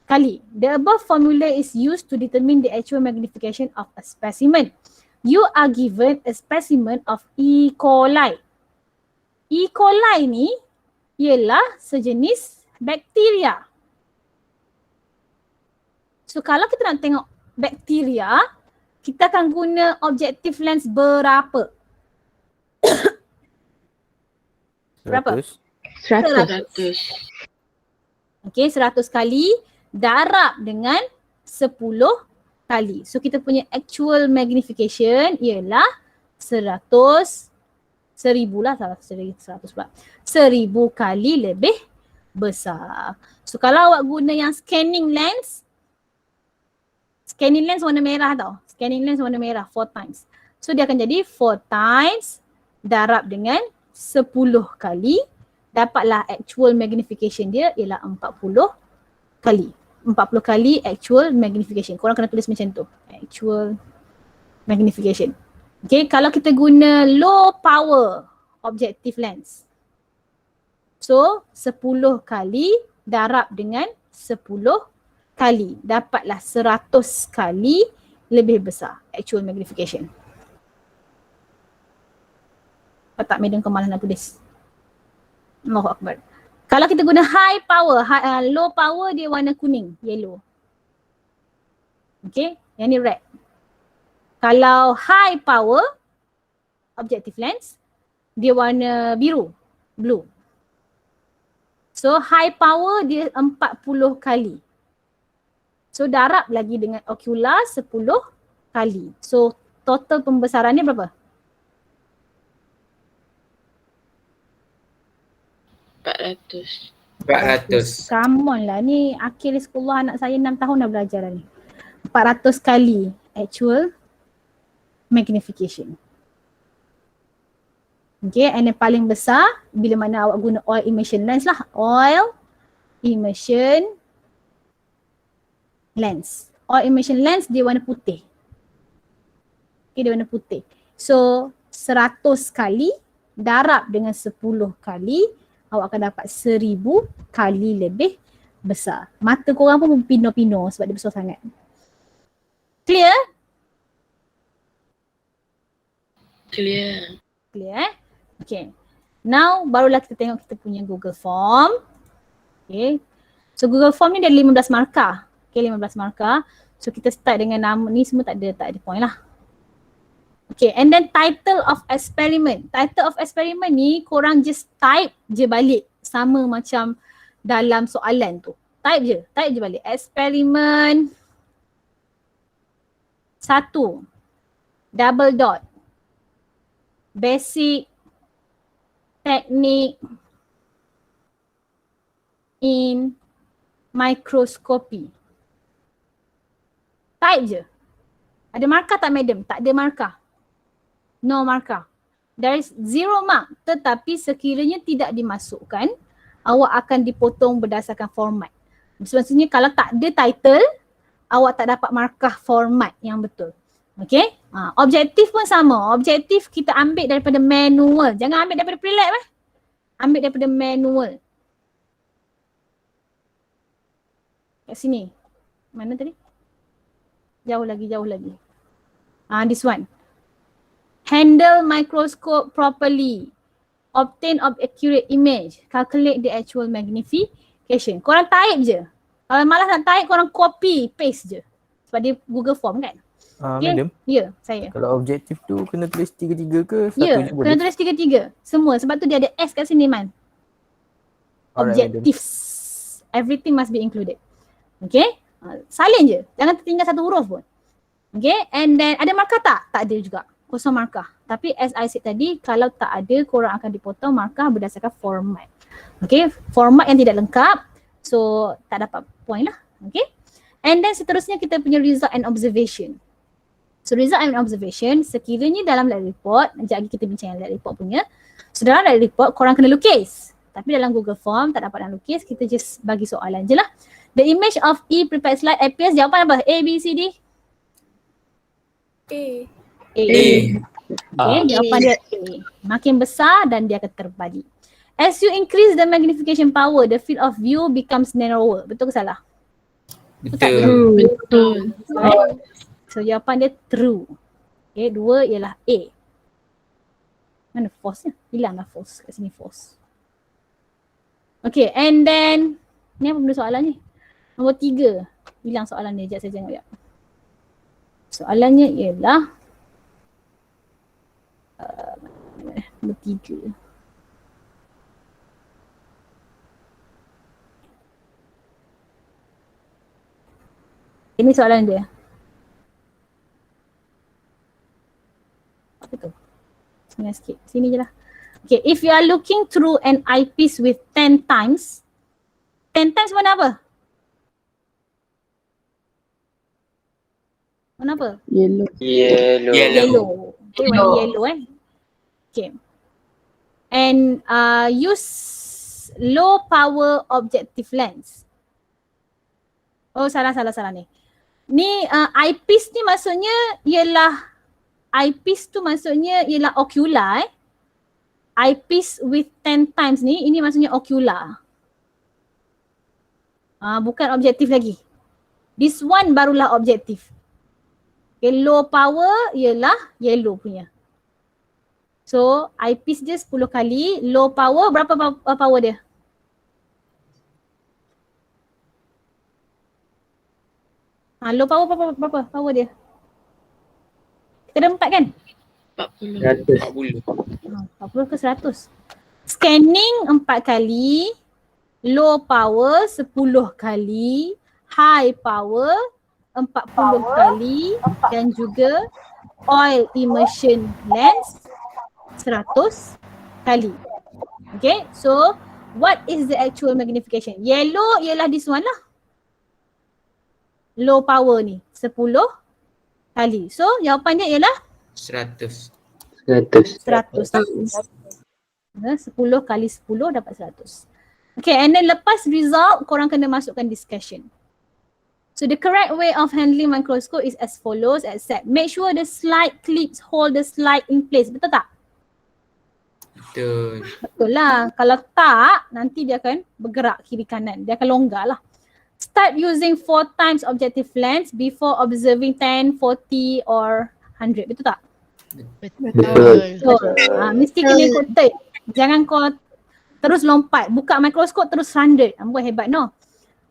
kali. The above formula is used to determine the actual magnification of a specimen. You are given a specimen of E. coli. E. coli ni ialah sejenis bakteria. So kalau kita nak tengok bakteria, kita akan guna objective lens berapa? Berapa? 100. 100. Okay, 100 kali darab dengan 10 kali. So kita punya actual magnification ialah 1000 lah, salah 100 pula. 1000 kali lebih besar. So kalau awak guna yang scanning lens warna merah tau. Scanning lens warna merah 4 times. So dia akan jadi 4 times darab dengan 10 kali, dapatlah actual magnification dia ialah 40 kali. 40 kali actual magnification. Korang kena tulis macam tu. Actual magnification. Okay, kalau kita guna low power objective lens. So 10 kali darab dengan 10 kali. Dapatlah 100 kali lebih besar actual magnification. Tak madam kemalan aku des. Allahu Akbar. Kalau kita guna high power, low power dia warna kuning, yellow. Okay, yang ni red. Kalau high power objective lens, dia warna biru, blue. So high power dia 40 kali. So darab lagi dengan ocular 10 kali. So total pembesarannya berapa? 400. Come on lah, ni akhir sekolah anak saya 6 tahun dah belajar dah ni. 400 kali actual magnification. Okay, and yang paling besar bila mana awak guna oil immersion lens lah. Oil immersion lens. Oil immersion lens dia warna putih. Okay, dia warna putih. So 100 kali darab dengan 10 kali, awak akan dapat 1000 kali lebih besar. Mata korang pun pino-pino sebab dia besar sangat. Clear? Clear. Clear Okay. Now barulah kita tengok kita punya Google Form. Okay. So Google Form ni ada 15 markah. Okay, 15 markah. So kita start dengan nama ni semua tak ada point lah. Okay, and then title of experiment. Title of experiment ni korang just type je balik. Sama macam dalam soalan tu. Type je balik. Eksperimen 1. Double dot. Basic technique in microscopy. Type je. Ada markah tak madam? Tak ada markah. No markah. There is 0 mark. Tetapi sekiranya tidak dimasukkan, awak akan dipotong berdasarkan format. Maksudnya kalau tak ada title, awak tak dapat markah format yang betul. Okay. Objektif pun sama. Objektif kita ambil daripada manual. Jangan ambil daripada pre-lab Ambil daripada manual. Kat sini. Mana tadi? Jauh lagi. This one. Handle microscope properly. Obtain of accurate image. Calculate the actual magnification. Korang type je. Kalau malas nak type, korang copy, paste je. Sebab dia Google Form kan? Okay? Madam, Ya, saya. kalau objektif tu kena tulis 3-3 ke satu Ya, je kena boleh? tulis 3-3. Semua. Sebab tu dia ada S kat sini man. Alright, Objectives. Everything must be included. Okay? Salin je. Jangan tertinggal satu huruf pun. Okay? And then ada markah tak? Tak ada juga. Kosong markah. Tapi as I said tadi, kalau tak ada, korang akan dipotong markah berdasarkan format. Okay? Format yang tidak lengkap. So, tak dapat point lah. Okay? And then seterusnya kita punya result and observation. So result and observation, sekiranya dalam lab report, sekejap lagi kita bincang lab report punya. So dalam lab report, korang kena lukis. Tapi dalam Google Form tak dapat nak lukis, kita just bagi soalan je lah. The image of E prepared slide appears, jawapan apa? A, B, C, D? A. Okay, jawapan dia A. Makin besar dan dia akan terbalik. As you increase the magnification power, the field of view becomes narrower. Betul ke salah? Betul. Betul. So jawapan dia true. Okay, 2 ialah A. Mana false-nya? Hilanglah false. Kat sini false. Okay, and then ni apa benda soalan ni? Nombor 3. Hilang soalan ni. Sekejap saya tengok ya. Soalannya ialah nombor 3. Ini soalan dia. Apa tu? Sini sikit. Sini je lah. Okay, if you are looking through an eyepiece with 10 times, 10 times warna apa? Warna apa? Yellow. Yellow. Okay, warna yellow Okay. And use low power objective lens. Oh salah ni. Ni eyepiece ni maksudnya ialah eyepiece tu maksudnya ialah ocular Eyepiece with 10 times ni, ini maksudnya ocular. Bukan objektif lagi. This one barulah objektif. Okay, low power ialah yellow punya. So eyepiece dia 10 kali, low power berapa power dia? Low power berapa power dia? Kita ada 4 kan? 40. 40. 40 ke 100? Scanning 4 kali, low power 10 kali, high power 40 kali dan juga oil immersion lens 100 kali. Okay, so what is the actual magnification? Yellow ialah this one lah. Low power ni 10 kali. So jawapan dia ialah 100. 100. 10 kali 10 dapat 100. Okay, and then lepas result korang kena masukkan discussion. So the correct way of handling microscope is as follows, except make sure the slide clips hold the slide in place. Betul tak? Betul. Betul lah. Kalau tak, nanti dia akan bergerak kiri kanan. Dia akan longgar lah. Start using 4 times objective lens before observing 10, 40 or 100. Betul tak? Betul. So, mesti kena ikut turn. Jangan kau terus lompat. Buka mikroskop terus 100. Buat hebat no.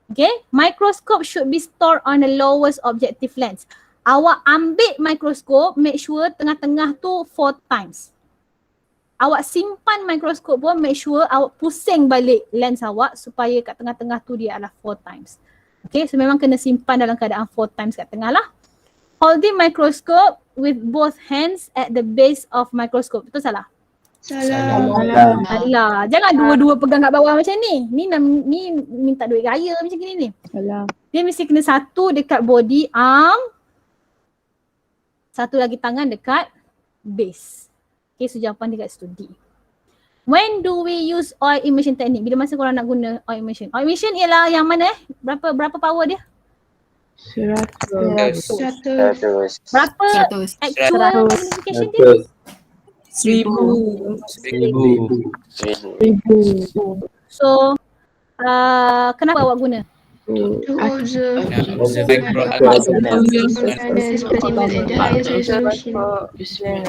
Okay. Microscope should be stored on the lowest objective lens. Awak ambil mikroskop, make sure tengah-tengah tu 4 times. Awak simpan mikroskop pun make sure awak pusing balik lens awak supaya kat tengah-tengah tu dia adalah 4 times. Okay, so memang kena simpan dalam keadaan 4 times kat tengah lah. Holding microscope with both hands at the base of microscope. Betul salah? Salah. Alah, jangan dua-dua pegang kat bawah macam ni. Ni minta duit raya macam gini ni. Alah. Dia mesti kena satu dekat body, arm. Satu lagi tangan dekat base. Okay, so jawapan dia kat situ D. When do we use oil immersion technique? Bila masa korang nak guna oil immersion? Oil immersion ialah yang mana Berapa power dia? 100. Berapa 100. actual magnification dia? 1000. 1000. So, kenapa awak guna? To observe Microorganism. specimen at the highest resolution.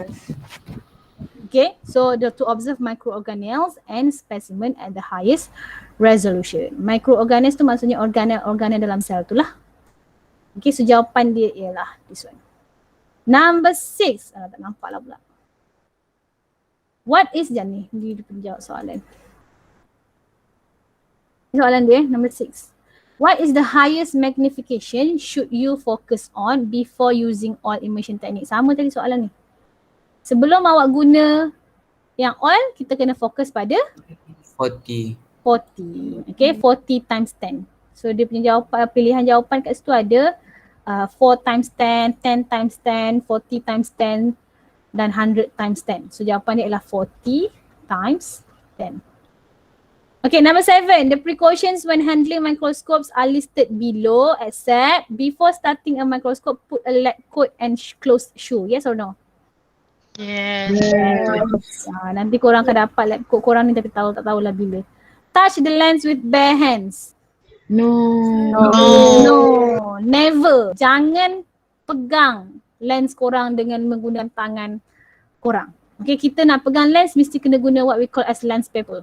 Okay, so to observe microorganelles and specimen at the highest resolution. Microorganism tu maksudnya organel dalam sel tu lah. Okay, so jawapan dia ialah this one. Number 6. Tak nampak lah pula. What is Jani? Dia jawab soalan. Soalan dia number 6. What is the highest magnification should you focus on before using oil immersion technique? Sama tadi soalan ni. Sebelum awak guna yang oil, kita kena fokus pada 40. 40. Okay, 40 times 10. So dia punya jawapan, pilihan jawapan kat situ ada 4 times 10, 10 times 10, 40 times 10 dan 100 times 10. So jawapan dia ialah 40 times 10. Okay, number 7. The precautions when handling microscopes are listed below except before starting a microscope, put a lab coat and closed shoe. Yes or no? Yes. Nanti korang akan dapat lab coat korang ni tapi tak tahulah bila. Touch the lens with bare hands. No, never. Jangan pegang lens korang dengan menggunakan tangan korang. Okay, kita nak pegang lens mesti kena guna what we call as lens paper.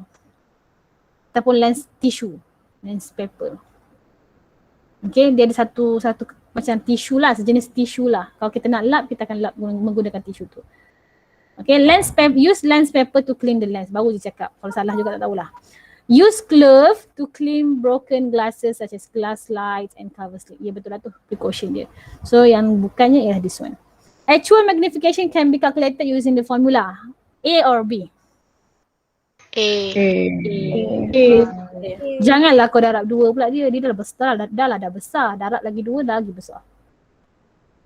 Ataupun lens tissue. Lens paper. Okay, dia ada satu macam tisu lah, sejenis tisu lah. Kalau kita nak lap, kita akan lap menggunakan tisu tu. Okay, use lens paper to clean the lens. Baru je cakap. Kalau salah juga tak tahulah. Use glove to clean broken glasses such as glass slides and cover slip. Ya, betul lah tu precaution dia. So yang bukannya ialah this one. Actual magnification can be calculated using the formula. A or B? A. Janganlah kau darab 2 pula dia. Dia dah besar, dah besar. Darab lagi 2 dah lagi besar.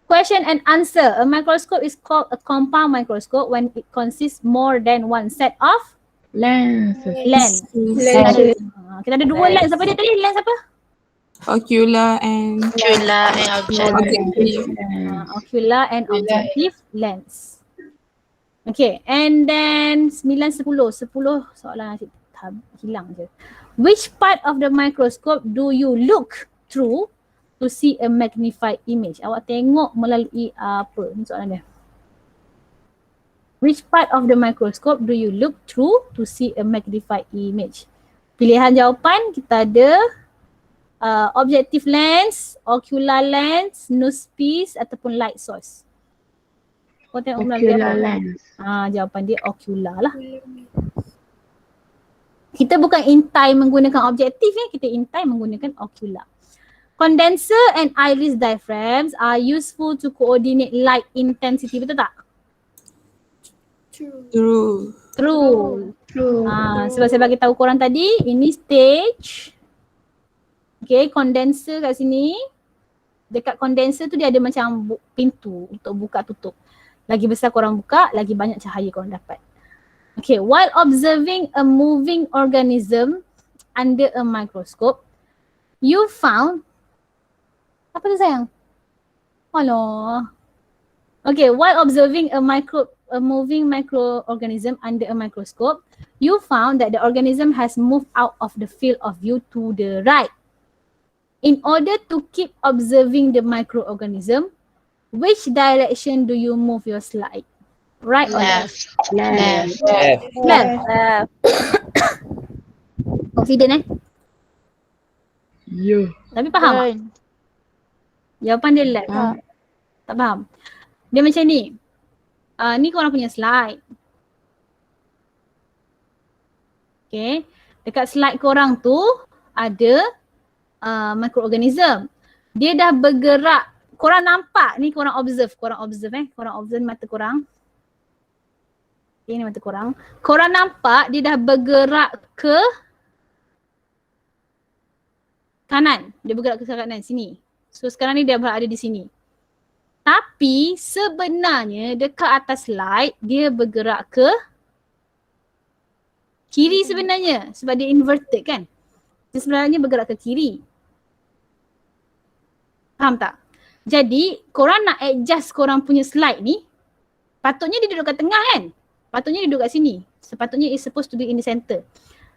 Question and answer. A microscope is called a compound microscope when it consists more than one set of Lens. Kita ada 2 lens. Apa dia tadi? Lens apa? Ocular and objective. Ocular and objective lens. Okay, and then 9, 10 soalan asyik hilang je. Which part of the microscope do you look through to see a magnified image? Awak tengok melalui apa? Ni soalan dia. Which part of the microscope do you look through to see a magnified image? Pilihan jawapan kita ada objective lens, ocular lens, nose piece ataupun light source. Kau tengok melalui Ocular apa? lens. Jawapan dia ocular lah. Kita bukan intai menggunakan objektif kita intai menggunakan ocular. Condenser and iris diaphragms are useful to coordinate light intensity, betul tak? True. True. True. Sebab saya bagi tahu korang tadi, ini stage. Okay, condenser kat sini. Dekat condenser tu dia ada macam pintu untuk buka tutup. Lagi besar korang buka, lagi banyak cahaya korang dapat. Okay, while observing a moving organism under a microscope, you found, apa tu sayang? Alah. Okay, while observing a moving microorganism under a microscope, you found that the organism has moved out of the field of view to the right. In order to keep observing the microorganism, which direction do you move your slide? Right or left? Left. Left. Confident Ya. Tapi faham tak? Jawapan dia left. Tak faham. Dia macam ni. Ni korang punya slide. Okay. Dekat slide korang tu ada microorganism. Dia dah bergerak. Korang nampak ni, korang observe. Korang observe mata korang. Okay, ni mata korang. Korang nampak dia dah bergerak ke kanan. Dia bergerak ke kanan sini. So sekarang ni dia berada di sini. Tapi sebenarnya dekat atas slide dia bergerak ke kiri sebenarnya. Sebab dia inverted kan. Dia sebenarnya bergerak ke kiri. Faham tak? Jadi korang nak adjust korang punya slide ni, patutnya dia duduk kat tengah kan? Patutnya dia duduk kat sini. Sepatutnya it's supposed to be in the center.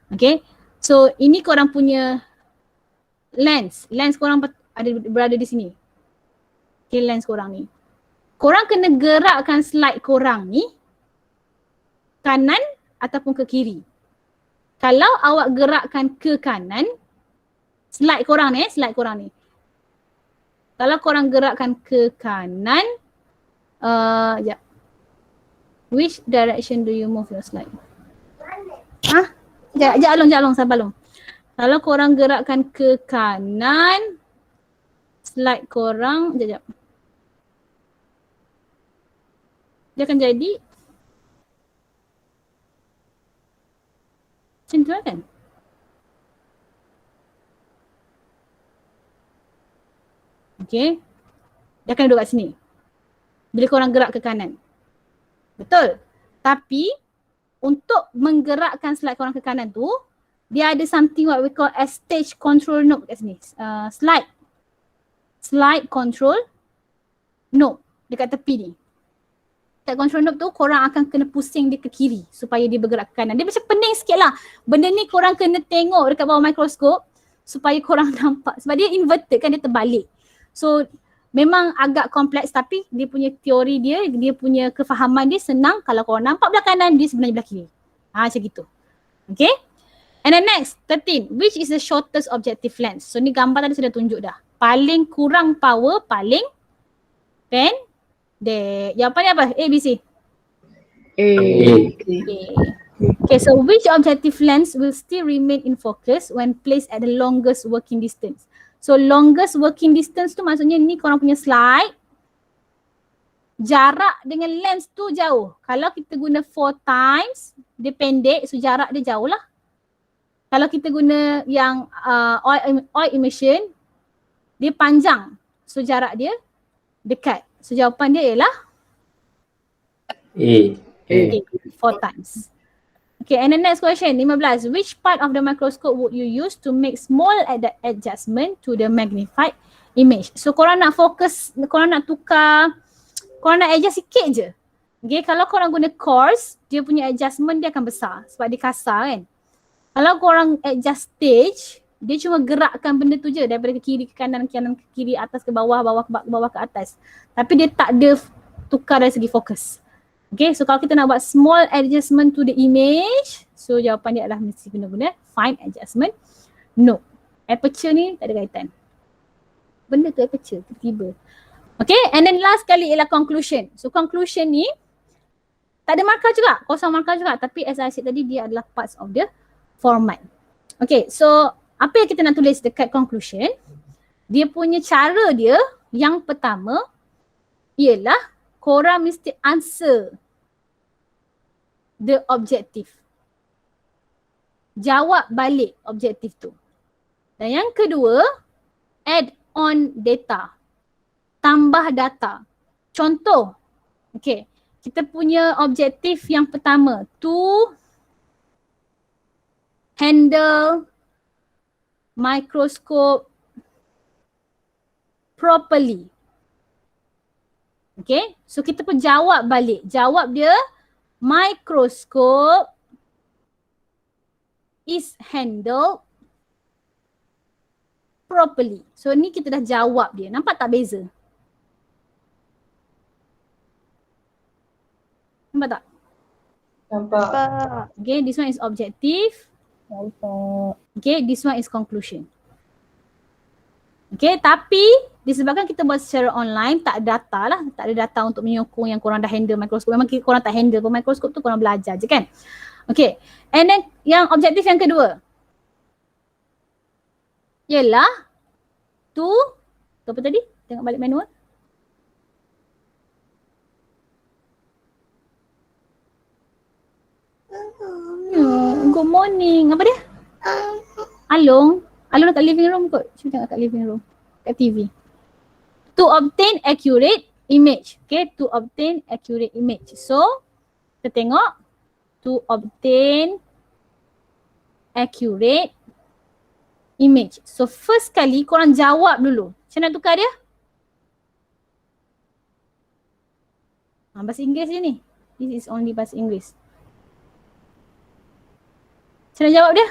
Okay. So ini korang punya lens. Lens korang berada di sini. Okay, lens korang ni. Korang kena gerakkan slide korang ni kanan ataupun ke kiri. Kalau awak gerakkan ke kanan, slide korang ni. Kalau korang gerakkan ke kanan, sekejap. Which direction do you move your slide? Sekejap Along, sabar Along. Kalau korang gerakkan ke kanan, slide korang, sekejap. Dia akan jadi macam tu lah kan? Okay. Dia akan duduk kat sini. Bila korang gerak ke kanan. Betul. Tapi untuk menggerakkan slide korang ke kanan tu, dia ada something what we call as stage control knob kat sini. Slide control knob dekat tepi ni. Dekat control knob tu korang akan kena pusing dia ke kiri supaya dia bergerak ke kanan. Dia macam pening sikit lah. Benda ni korang kena tengok dekat bawah mikroskop supaya korang nampak. Sebab dia inverted kan, dia terbalik. So memang agak kompleks tapi dia punya teori dia punya kefahaman dia senang. Kalau korang nampak belah kanan, dia sebenarnya belah kiri. Macam gitu. Okay. And then next, 13. Which is the shortest objective lens? So ni gambar tadi sudah tunjuk dah. Paling kurang power, paling pendek. Jawapan apa? A, B, C? A. Okay, so which objective lens will still remain in focus when placed at the longest working distance? So longest working distance tu maksudnya ni korang punya slide. Jarak dengan lens tu jauh. Kalau kita guna 4 times, dia pendek, so jarak dia jauh lah. Kalau kita guna yang oil immersion, dia panjang, so jarak dia dekat. So jawapan dia ialah A. 4 times. Okay, and the next question, 15. Which part of the microscope would you use to make small adjustment to the magnified image? So korang nak fokus, korang nak tukar, korang nak adjust sikit je. Okay, kalau korang guna coarse, dia punya adjustment dia akan besar sebab dia kasar kan. Kalau korang adjust stage, dia cuma gerakkan benda tu je daripada ke kiri ke kanan ke kiri, atas ke bawah, bawah ke atas. Tapi dia tak ada tukar dari segi fokus. Okay, so kalau kita nak buat small adjustment to the image, so jawapan dia adalah mesti guna fine adjustment. No. Aperture ni tak ada kaitan. Benda tu aperture, tiba-tiba. Okay, and then last kali ialah conclusion. So conclusion ni tak ada markah juga, kosong markah juga. Tapi as I said tadi, dia adalah parts of the format. Okay, so apa yang kita nak tulis dekat conclusion? Dia punya cara dia yang pertama ialah korang mesti answer the objective. Jawab balik objektif tu. Dan yang kedua, add on data. Tambah data. Contoh, okay, kita punya objektif yang pertama, to handle microscope properly. Okay, so kita pun jawab balik. Jawab dia, microscope is handled properly. So ni kita dah jawab dia. Nampak tak beza? Nampak tak? Nampak. Okay, this one is objective. Okay, this one is conclusion. Okay, tapi disebabkan kita buat secara online, tak ada data lah. Tak ada data untuk menyokong yang korang dah handle mikroskop. Memang korang tak handle pun mikroskop tu, korang belajar je kan. Okay, and then yang objektif yang kedua ialah tu apa tadi? Tengok balik manual. Good morning. Apa dia? Along. Along kat living room kot. Cuba tengok kat living room. Kat TV. To obtain accurate image. Okay, to obtain accurate image. So, kita tengok. To obtain accurate image. So, first kali korang jawab dulu. Macam nak tukar dia? Bahasa Inggeris je ni. This is only bahasa Inggeris. Macam nak jawab dia?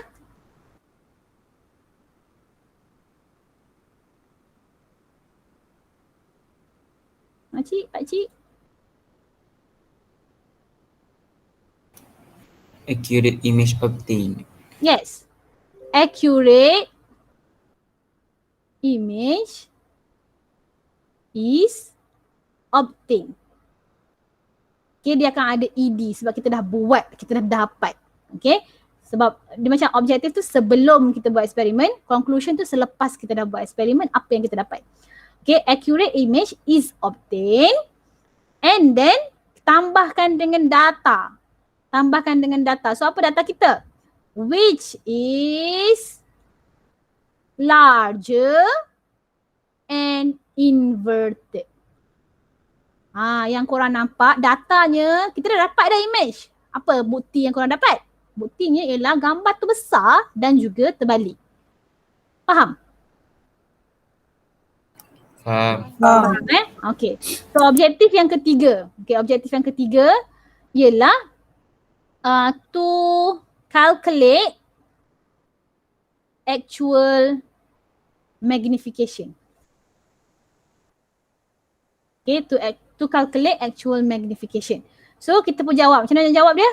Pakcik. Accurate image obtained. Yes. Accurate image is obtained. Okay, dia akan ada ed sebab kita dah buat, kita dah dapat. Okay. Sebab dia macam objektif tu sebelum kita buat eksperimen, conclusion tu selepas kita dah buat eksperimen, apa yang kita dapat. Okay, accurate image is obtained and then tambahkan dengan data. Tambahkan dengan data. So apa data kita? Which is larger and inverted. Yang korang nampak datanya, kita dah dapat dah image. Apa bukti yang korang dapat? Buktinya ialah gambar tu besar dan juga terbalik. Faham? Faham. Okay. So objektif yang ketiga. Okay, objektif yang ketiga ialah to calculate actual magnification. Okay, to calculate actual magnification. So kita pun jawab. Macam mana jawab dia?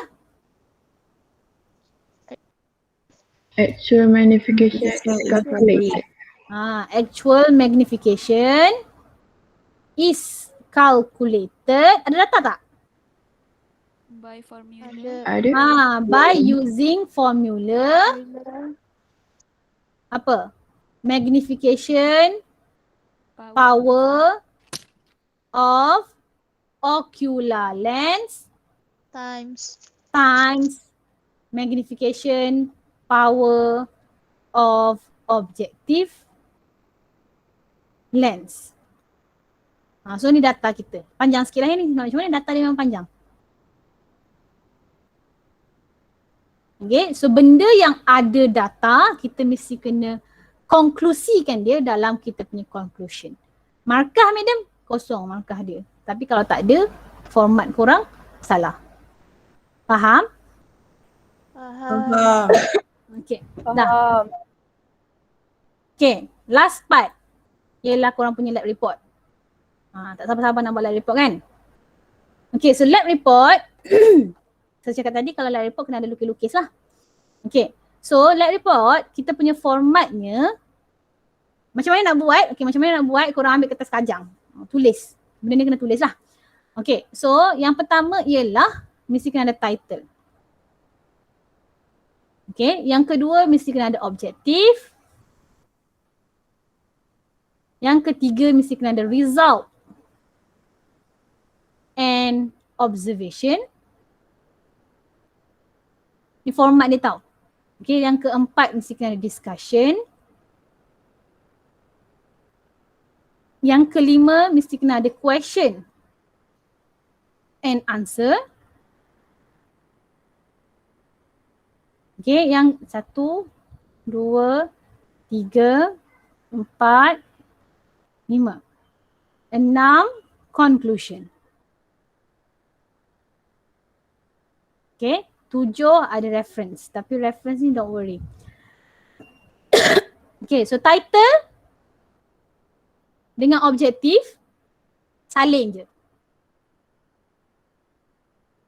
Actual magnification is calculated. Actual magnification is calculated. Ada data tak? By formula. Ada. By using formula. Apa? Magnification power of ocular lens times magnification power of objective lens. So ni data kita. Panjang sikit lah ni. Macam mana data dia memang panjang. Okay, so benda yang ada data, kita mesti kena konklusikan dia dalam kita punya conclusion. Markah madam, kosong markah dia. Tapi kalau tak ada, format korang salah. Faham? Faham. Okay, dah. Okay, last part ialah korang punya lab report. Tak sabar-sabar nak buat lab report kan? Okay, so lab report, saya cakap tadi kalau lab report kena ada lukis-lukis lah. Okay, so lab report kita punya formatnya macam mana nak buat? Okay, macam mana nak buat? Korang ambil kertas kajang, tulis. Benda ni kena tulis lah. Okay, so yang pertama ialah mesti kena ada title. Okay, yang kedua mesti kena ada objektif. Yang ketiga mesti kena ada result and observation. Ni format dia tau. Okay, yang keempat mesti kena ada discussion. Yang kelima mesti kena ada question and answer. Okay, yang 1, 2, 3, 4, 5. 6, conclusion. Okay, 7 ada reference. Tapi reference ni don't worry. Okay, so title dengan objektif salin je.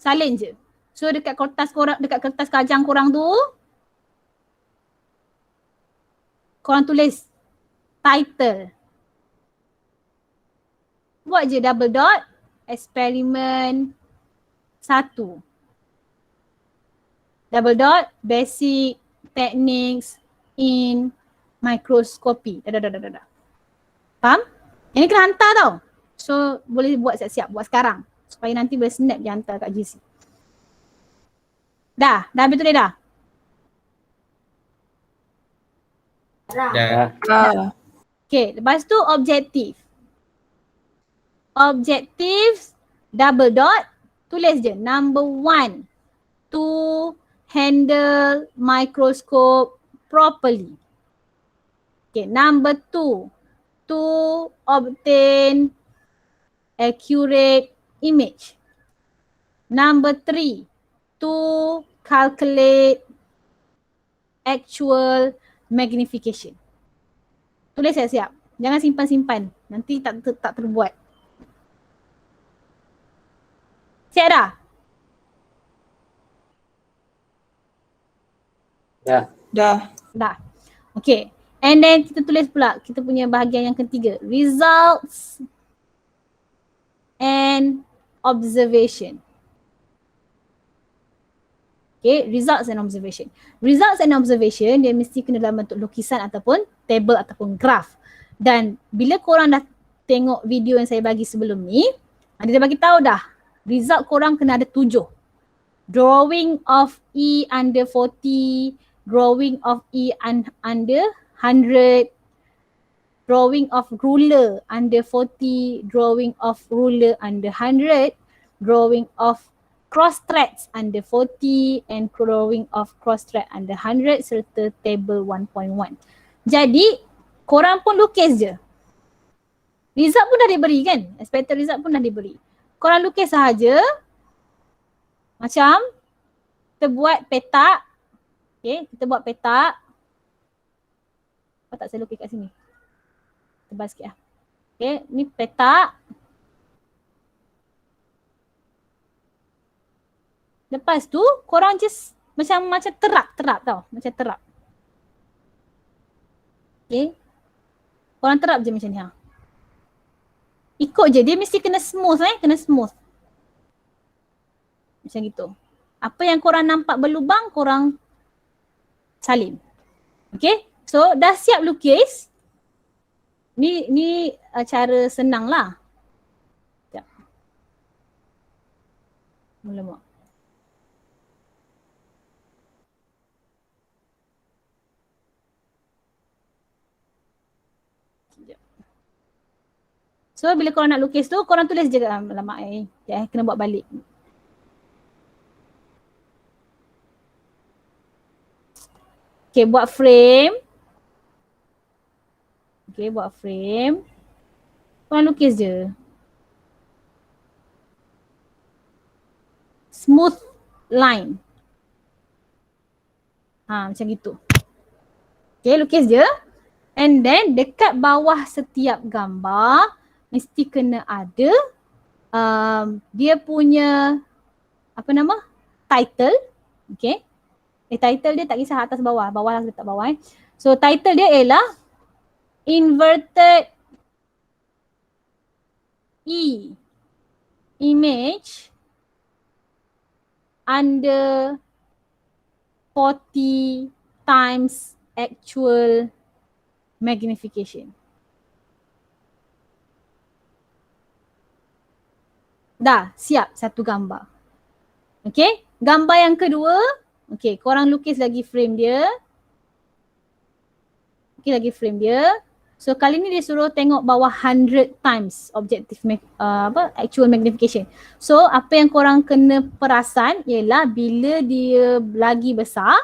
Salin je. So dekat kertas korang, dekat kertas kajang korang tu korang tulis title. Buat je double dot eksperimen 1. Double dot basic techniques in microscopy. Dah. Faham? Yang ni kena hantar tau. So boleh buat siap-siap, buat sekarang. Supaya nanti boleh snap dia hantar kat GC. Dah habis tu dia dah? Dah. Okay, lepas tu objektif. Objektif double dot, tulis je number 1 to handle microscope properly. Okay, number 2 to obtain accurate image. Number 3 to calculate actual magnification. Tulis siap-siap. Jangan simpan-simpan. Nanti tak terbuat. Siap dah? Dah. Okay. And then kita tulis pula kita punya bahagian yang ketiga. Results and observation. Okay, results and observation. Results and observation dia mesti kena dalam bentuk lukisan ataupun table ataupun graph. Dan bila korang dah tengok video yang saya bagi sebelum ni, dia dah bagi tahu dah. Result korang kena ada 7. Drawing of E under 40, drawing of E under 100, drawing of ruler under 40, drawing of ruler under 100, drawing of cross threads under 40 and drawing of cross thread under 100 serta table 1.1. Jadi korang pun lukis je. Result pun dah diberi kan? Expected result pun dah diberi. Korang lukis sahaja. Macam kita buat petak. Okay, kita buat petak. Apa tak saya lukis kat sini? Tebal sikit lah. Okay, ni petak. Lepas tu korang just macam terap tau. Macam terap. Okay. Korang terap je macam ni ha. Ikut je, dia mesti kena smooth kena smooth. Macam gitu. Apa yang korang nampak berlubang, korang salin. Okay, so dah siap lukis. Ni cara senang lah. Sekejap. Mula-mula. So bila korang nak lukis tu, korang tulis je lama kena buat balik. Okay, buat frame. Okay, buat frame. Korang lukis je. Smooth line. Macam gitu. Okay, lukis je. And then dekat bawah setiap gambar mesti kena ada dia punya apa nama? Title. Okay. Title dia tak kisah atas bawah. Bawah lah letak bawah So title dia ialah inverted E image under 40 times actual magnification. Dah siap satu gambar. Okay, gambar yang kedua, okay, korang lukis lagi frame dia. Okay, lagi frame dia. So kali ni dia suruh tengok bawah 100 times objective actual magnification. So apa yang korang kena perasan ialah bila dia lagi besar,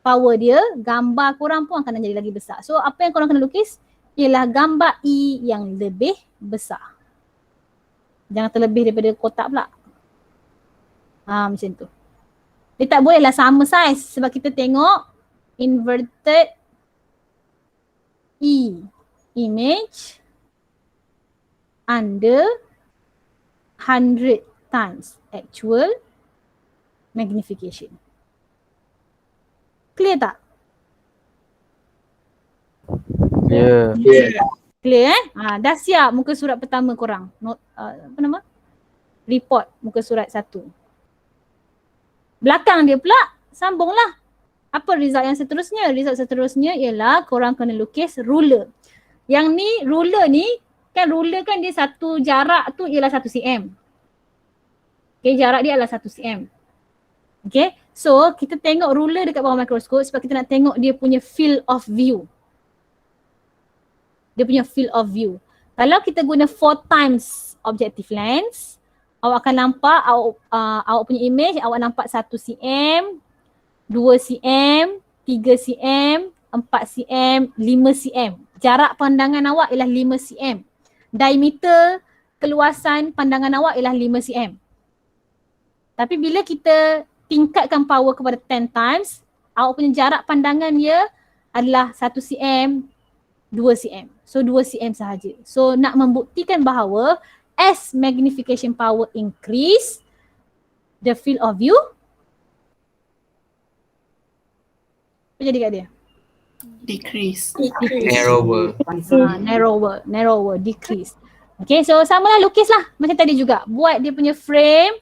power dia, gambar korang pun akan jadi lagi besar. So apa yang korang kena lukis ialah gambar E yang lebih besar. Jangan terlebih daripada kotak pula. Macam tu. Dia tak bolehlah sama size sebab kita tengok inverted E image under 100 times actual magnification. Clear tak? Ya. Clear dah siap muka surat pertama korang. Report muka surat 1. Belakang dia pula sambunglah. Apa result yang seterusnya? Result seterusnya ialah korang kena lukis ruler. Yang ni ruler ni kan ruler kan dia satu jarak tu ialah 1 cm. Okay, jarak dia adalah 1 cm. Okay, so kita tengok ruler dekat bawah mikroskop sebab kita nak tengok dia punya field of view. Dia punya field of view. Kalau kita guna 4 times objective lens, awak akan nampak awak punya image, awak nampak 1 cm, 2 cm, 3 cm, 4 cm, 5 cm. Jarak pandangan awak ialah 5 cm. Diameter keluasan pandangan awak ialah 5 cm. Tapi bila kita tingkatkan power kepada 10 times, awak punya jarak pandangan dia adalah 1 cm, 2 cm. So 2 cm sahaja. So nak membuktikan bahawa as magnification power increase, the field of view apa jadi kat dia? Decrease. Narrower. Narrower, decrease. Okay, so samalah lukis lah macam tadi juga. Buat dia punya frame,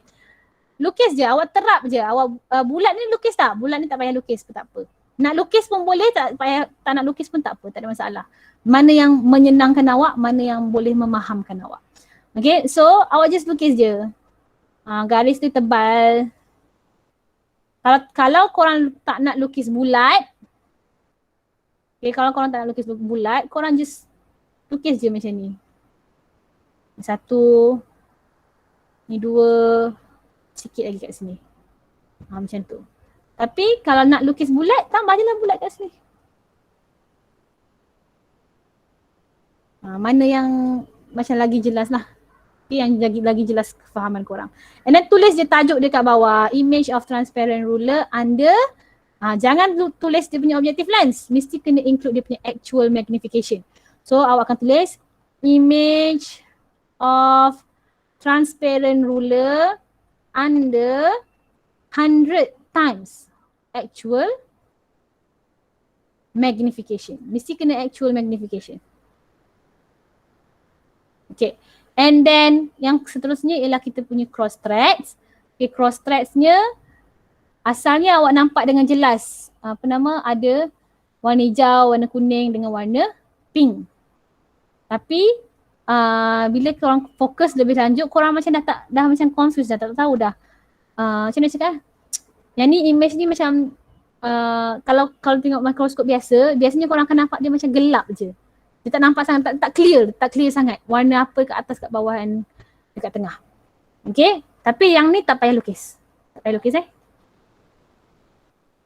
lukis je, awak terap je. Awak bulat ni lukis tak? Bulat ni tak payah lukis pun tak apa. Nak lukis pun boleh, tak nak lukis pun tak apa, tak ada masalah. Mana yang menyenangkan awak, mana yang boleh memahamkan awak. Okay, so awak just lukis je. Garis tu tebal. Kalau korang tak nak lukis bulat, okay, kalau korang tak nak lukis bulat, korang just lukis je macam ni. 1, ni 2, sikit lagi kat sini. Macam tu. Tapi kalau nak lukis bulat, tambah je lah bulat kat sini. Mana yang macam lagi jelas lah. Yang lagi jelas kefahaman korang. And then tulis je tajuk dia kat bawah. Image of transparent ruler under, jangan tulis dia punya objective lens. Mesti kena include dia punya actual magnification. So awak akan tulis image of transparent ruler under 100 times actual magnification. Mesti kena actual magnification. Okay. And then yang seterusnya ialah kita punya cross tracks. Okay, cross tracks-nya asalnya awak nampak dengan jelas. Ada warna hijau, warna kuning dengan warna pink. Tapi bila korang fokus lebih lanjut, korang macam dah macam confused dah, tak tahu dah. Macam mana cakap? Yang ni image ni macam kalau tengok mikroskop biasanya korang akan nampak dia macam gelap je. Dia tak nampak sangat, tak clear sangat. Warna apa kat atas, kat bawah dan dekat tengah. Okay, tapi yang ni tak payah lukis. Tak payah lukis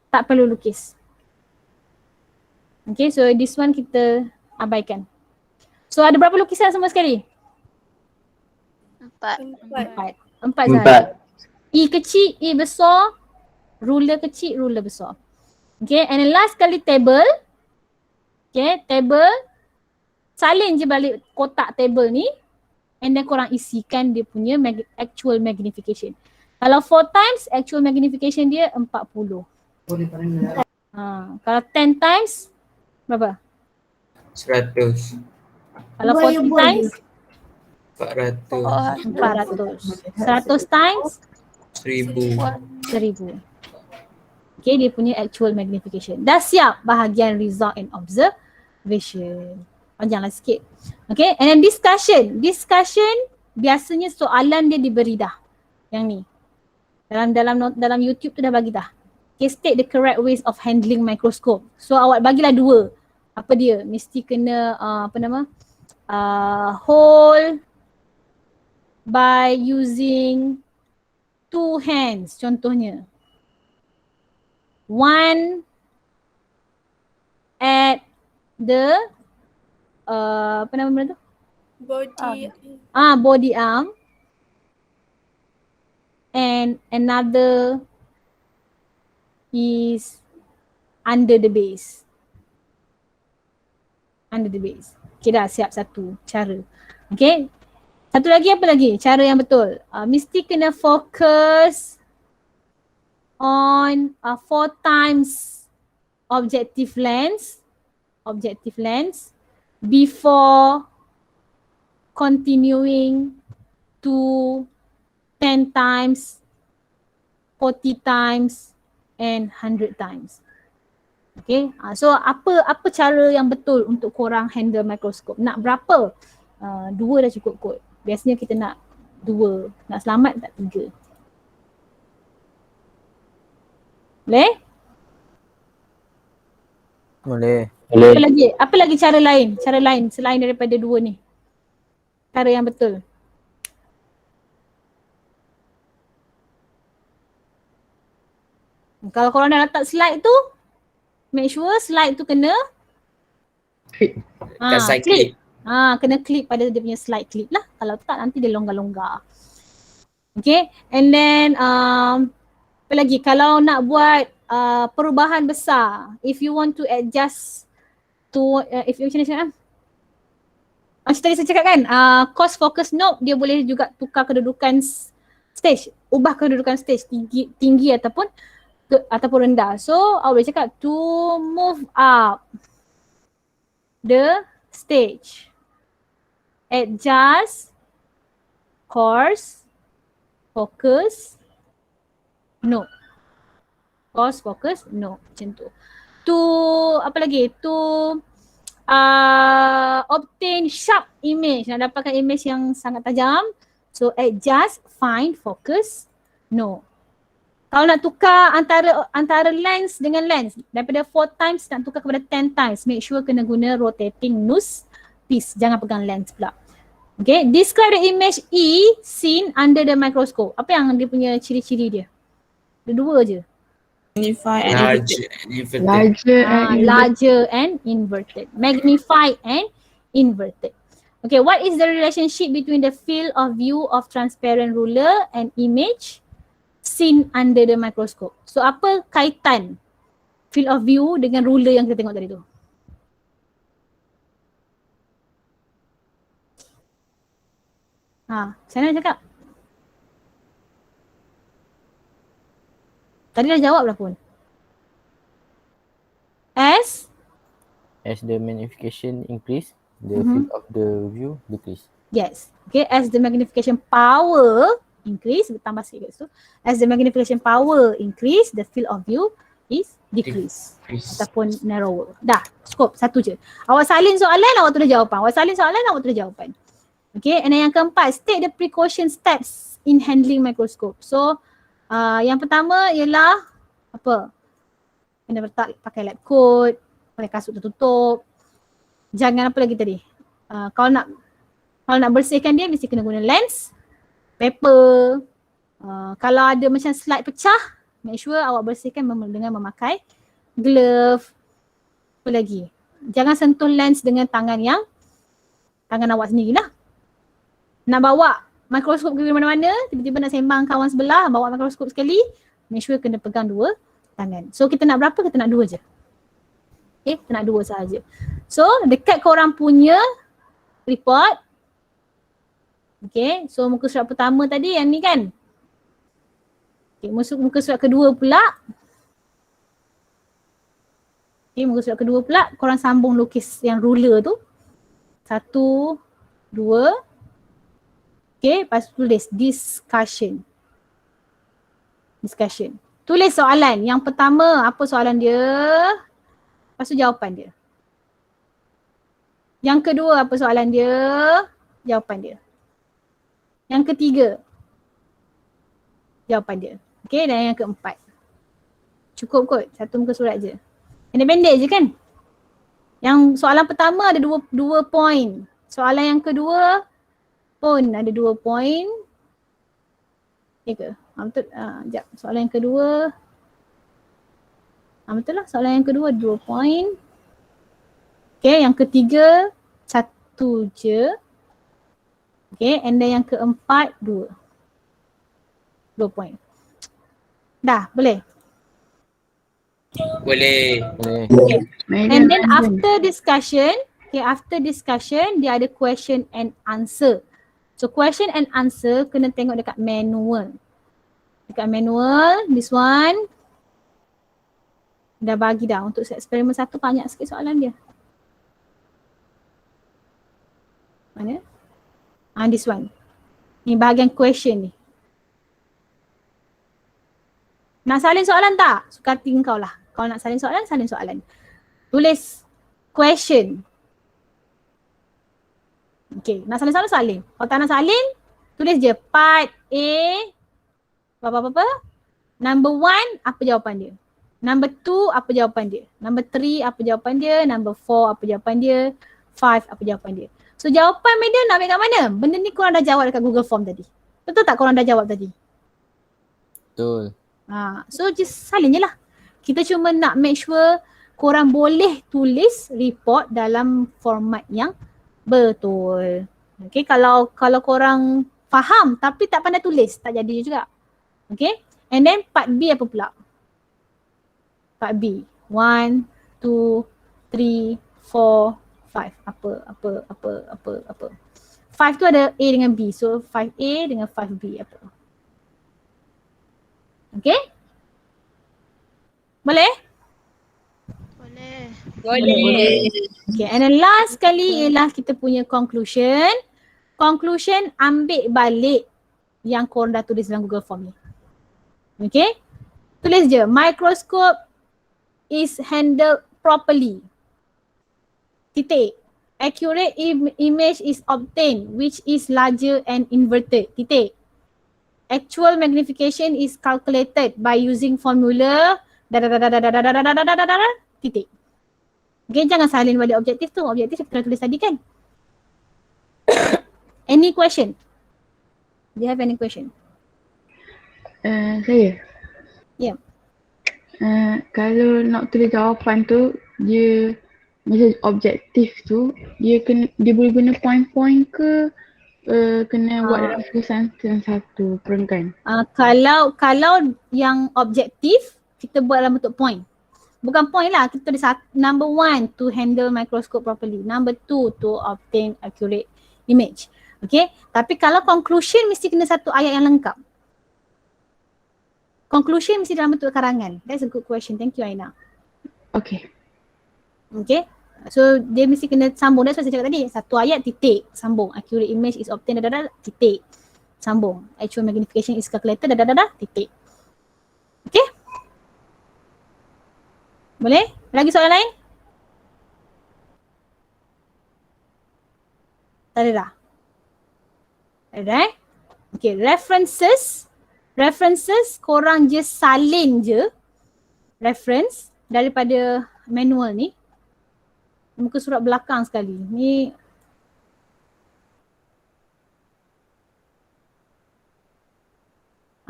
tak perlu lukis. Okay, so this one kita abaikan. So ada berapa lukisan semua sekali? 4. 4 sahaja. E kecil, E besar, ruler kecil, ruler besar. Okay, and then last kali table. Okay, table. Salin je balik kotak table ni. and then korang isikan dia punya actual magnification. Kalau 4 times, actual magnification dia 40. Kalau 10 times, berapa? 100. Kalau 40 times, 400. 400. 100 times, 1000. 1000. Okay, dia punya actual magnification. Dah siap bahagian result and observation. Panjanglah sikit. Okay, and then discussion. Discussion biasanya soalan dia diberi dah. Yang ni. Dalam YouTube tu dah bagi dah. Okay, state the correct ways of handling microscope. So awak bagilah 2. Apa dia? Mesti kena hold by using 2 hands contohnya. 1 at the apa nama benda tu? Body arm. And another is under the base. Under the base. Okay dah, siap satu cara. Okay. Satu lagi apa lagi? Cara yang betul. Mesti kena fokus on 4 times objective lens before continuing to 10 times, 40 times and 100 times. Okay, so apa cara yang betul untuk korang handle mikroskop? Nak berapa? 2 dah cukup kot. Biasanya kita nak 2, nak selamat tak 3. Boleh? Boleh. Apa lagi cara lain? Cara lain selain daripada 2 ni. Cara yang betul. Kalau korang dah letak slide tu, make sure slide tu kena Clip. Kena clip pada dia punya slide clip lah. Kalau tak nanti dia longgar-longgar. Okay, and then apa lagi? Kalau nak buat perubahan besar, if you want to adjust to macam tadi saya cakap kan, cost focus knob dia boleh juga tukar kedudukan stage, ubah kedudukan stage tinggi ataupun rendah. So awak boleh cakap to move up the stage, adjust course focus knob. Course focus knob, macam tu. To apa lagi? To obtain sharp image, nak dapatkan image yang sangat tajam. So adjust find focus knob. Kalau nak tukar antara lens dengan lens, daripada 4 times nak tukar kepada 10 times, make sure kena guna rotating nose piece. Jangan pegang lens pula. Okay, describe the image E seen under the microscope. Apa yang dia punya ciri-ciri dia? Ada 2 je. Larger and inverted. Magnified and inverted. Okay, what is the relationship between the field of view of transparent ruler and image seen under the microscope? So apa kaitan field of view dengan ruler yang kita tengok tadi tu? Saya nak cakap. Tadi dah jawab lah pun. As the magnification increase, the field of the view decrease. Yes. Okay, as the magnification power increase, tambah sikit kat situ. As the magnification power increase, the field of view is decrease. Ataupun narrower. Dah, cukup. Satu je. Awak salin soalan, awak tulis jawapan. Awak salin soalan, awak tulis jawapan. Okay, and then yang keempat, state the precaution steps in handling microscope. So, yang pertama ialah apa? Kena pakai lab coat, pakai kasut tertutup. Jangan apa lagi tadi? Kalau nak bersihkan dia mesti kena guna lens, paper. Kalau ada macam slide pecah, make sure awak bersihkan dengan memakai glove. Apa lagi? Jangan sentuh lens dengan tangan awak sendirilah. Nak bawa mikroskop ke mana-mana, tiba-tiba nak sembang kawan sebelah, bawa mikroskop sekali, make sure kena pegang 2 tangan. So kita nak berapa? Kita nak 2 je. Okay, kita nak 2 sahaja. So dekat korang punya report, Okay, so muka surat pertama tadi yang ni kan. Okay, muka surat kedua pula. Okay, muka surat kedua pula korang sambung lukis yang ruler tu. 1, 2. Okay, lepas tu tulis discussion. Discussion. Tulis soalan. Yang pertama, apa soalan dia? Lepas tu jawapan dia. Yang kedua, apa soalan dia? Jawapan dia. Yang ketiga, jawapan dia. Okay, dan yang keempat. Cukup kot, satu muka surat je. Pendek-pendek je kan? Yang soalan pertama ada dua point. Soalan yang kedua pun ada 2 point. Ya ke? Betul? Sekejap. Soalan yang kedua. Betul lah. Soalan yang kedua 2 point. Okay, yang ketiga 1 je. Okay, and then yang keempat 2 point. Dah, boleh? Boleh. Okay. And then Madam, after discussion, dia ada question and answer. So question and answer kena tengok dekat manual. Dekat manual, this one. Dah bagi dah untuk eksperimen 1 banyak sikit soalan dia. Mana? This one. Ni bahagian question ni. Nak salin soalan tak? Suka hati kau lah. Kalau nak salin soalan, salin soalan. Tulis question. Okay, nak salin soalan, salin. Kalau tak nak salin, tulis je part A, apa-apa. Number 1, apa jawapan dia? Number 2, apa jawapan dia? Number 3, apa jawapan dia? Number 4, apa jawapan dia? 5, apa jawapan dia? So jawapan media nak ambil kat mana? Benda ni korang dah jawab dekat Google Form tadi. Betul tak korang dah jawab tadi? Betul. So just salin je lah. Kita cuma nak make sure korang boleh tulis report dalam format yang betul. Okay, kalau korang faham tapi tak pandai tulis, tak jadi juga. Okay, and then part B apa pula? Part B. 1, 2, 3, 4, 5. Apa? 5 tu ada A dengan B. So 5A dengan 5B apa? Okay? Boleh? Boleh. Okay, and then last kali ialah kita punya conclusion. Conclusion ambil balik yang korang dah tulis dalam Google Form ni. Okay? Tulis je, microscope is handled properly. Titik. Accurate image is obtained which is larger and inverted. Titik. Actual magnification is calculated by using formula. Titik. Okay, jangan salin balik objektif tu. Objektif kita dah tulis tadi kan? Any question? Do you have any question? saya. Yeah. Kalau nak tulis jawapan tu, dia macam objektif tu, dia boleh guna point-point ke kena buat dalam full sentence satu perenggan? Kalau yang objektif, kita buat dalam bentuk point. Bukan point lah, kita tulis number 1 to handle microscope properly. Number 2 to obtain accurate image. Okay, tapi kalau conclusion mesti kena satu ayat yang lengkap. Conclusion mesti dalam bentuk karangan. That's a good question. Thank you Aina. Okay. Okay. So dia mesti kena sambung. That's what saya cakap tadi. Satu ayat titik. Sambung. Accurate image is obtained. Titik. Sambung. Actual magnification is calculated. Titik. Okay. Boleh? Lagi soalan lain? Tak ada dah? Ada eh? Okay. References korang just salin je reference daripada manual ni. Muka surat belakang sekali. Ni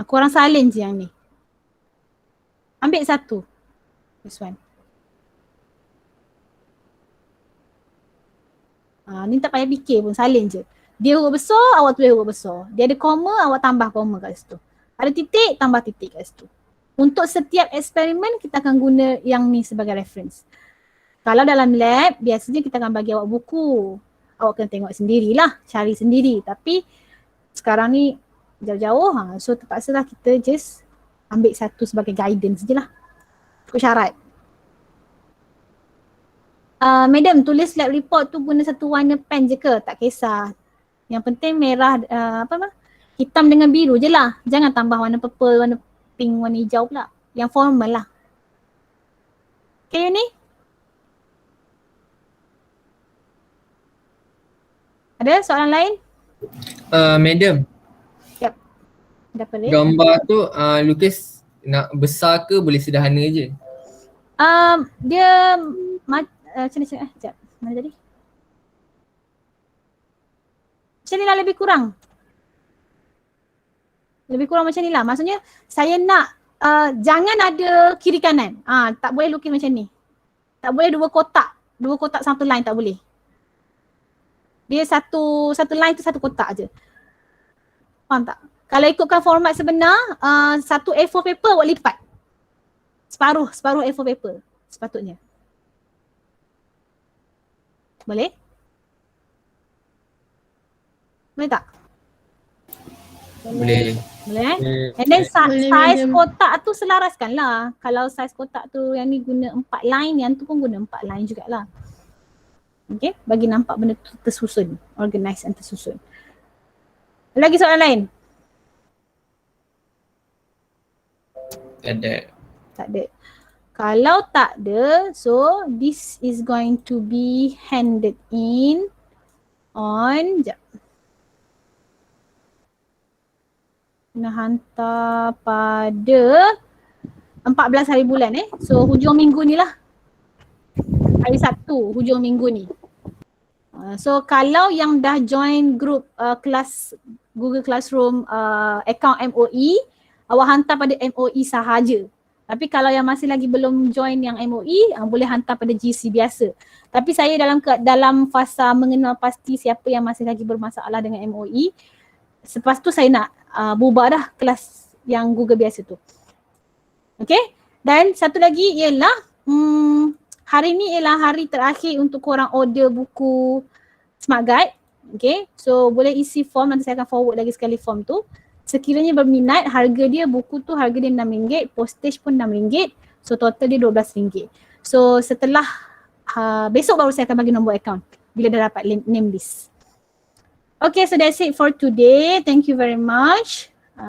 korang salin je yang ni. Ambil satu. This one. Ni tak payah fikir pun, salin je. Dia huruf besar, awak tulis huruf besar. Dia ada koma, awak tambah koma kat situ. Ada titik, tambah titik kat situ. Untuk setiap eksperimen kita akan guna yang ni sebagai reference. Kalau dalam lab, biasanya kita akan bagi awak buku. Awak kena tengok sendirilah, cari sendiri. Tapi sekarang ni jauh-jauh, so terpaksalah kita just ambil satu sebagai guidance je lah. Ikut syarat. Madam, tulis lab report tu guna satu warna pen je ke? Tak kisah. Yang penting merah, hitam dengan biru je lah. Jangan tambah warna purple, warna pink, warna hijau pula. Yang formal lah. Okay, ni? Ada soalan lain? Madam, Dah pelik. gambar tu lukis nak besar ke boleh sederhana je? Dia macam ni, sekejap. Mana tadi? Macam ni lah lebih kurang. Lebih kurang macam ni lah. Maksudnya saya nak jangan ada kiri kanan. Tak boleh lukis macam ni. Tak boleh dua kotak. Dua kotak satu line tak boleh. Dia satu line tu satu kotak je. Faham tak? Kalau ikutkan format sebenar, satu A4 paper buat lipat. Separuh A4 paper sepatutnya. Boleh? Boleh tak? Boleh. Boleh And then Boleh, size madam. kotak tu selaraskan lah. Kalau size kotak tu yang ni guna 4 line, yang tu pun guna 4 line jugalah. Okay, bagi nampak benda tu tersusun, organized and tersusun. Lagi soalan lain? Tak ada. Tak ada. Kalau tak ada, so this is going to be handed in on, sekejap. Kena hantar pada 14 hari bulan So hujung minggu ni lah. Hari Sabtu hujung minggu ni. So kalau yang dah join group kelas Google Classroom account MOE, awak hantar pada MOE sahaja. Tapi kalau yang masih lagi belum join yang MOE, boleh hantar pada GC biasa. Tapi saya dalam fasa mengenal pasti siapa yang masih lagi bermasalah dengan MOE. Selepas tu saya nak bubar dah kelas yang Google biasa tu. Okay. Dan satu lagi ialah hari ni ialah hari terakhir untuk korang order buku Smart Guide. Okay. So boleh isi form, nanti saya akan forward lagi sekali form tu. Sekiranya berminat, harga dia, buku tu harga dia RM6, postage pun RM6. So total dia RM12. So setelah besok baru saya akan bagi nombor account bila dah dapat name list. Okay, so that's it for today. Thank you very much.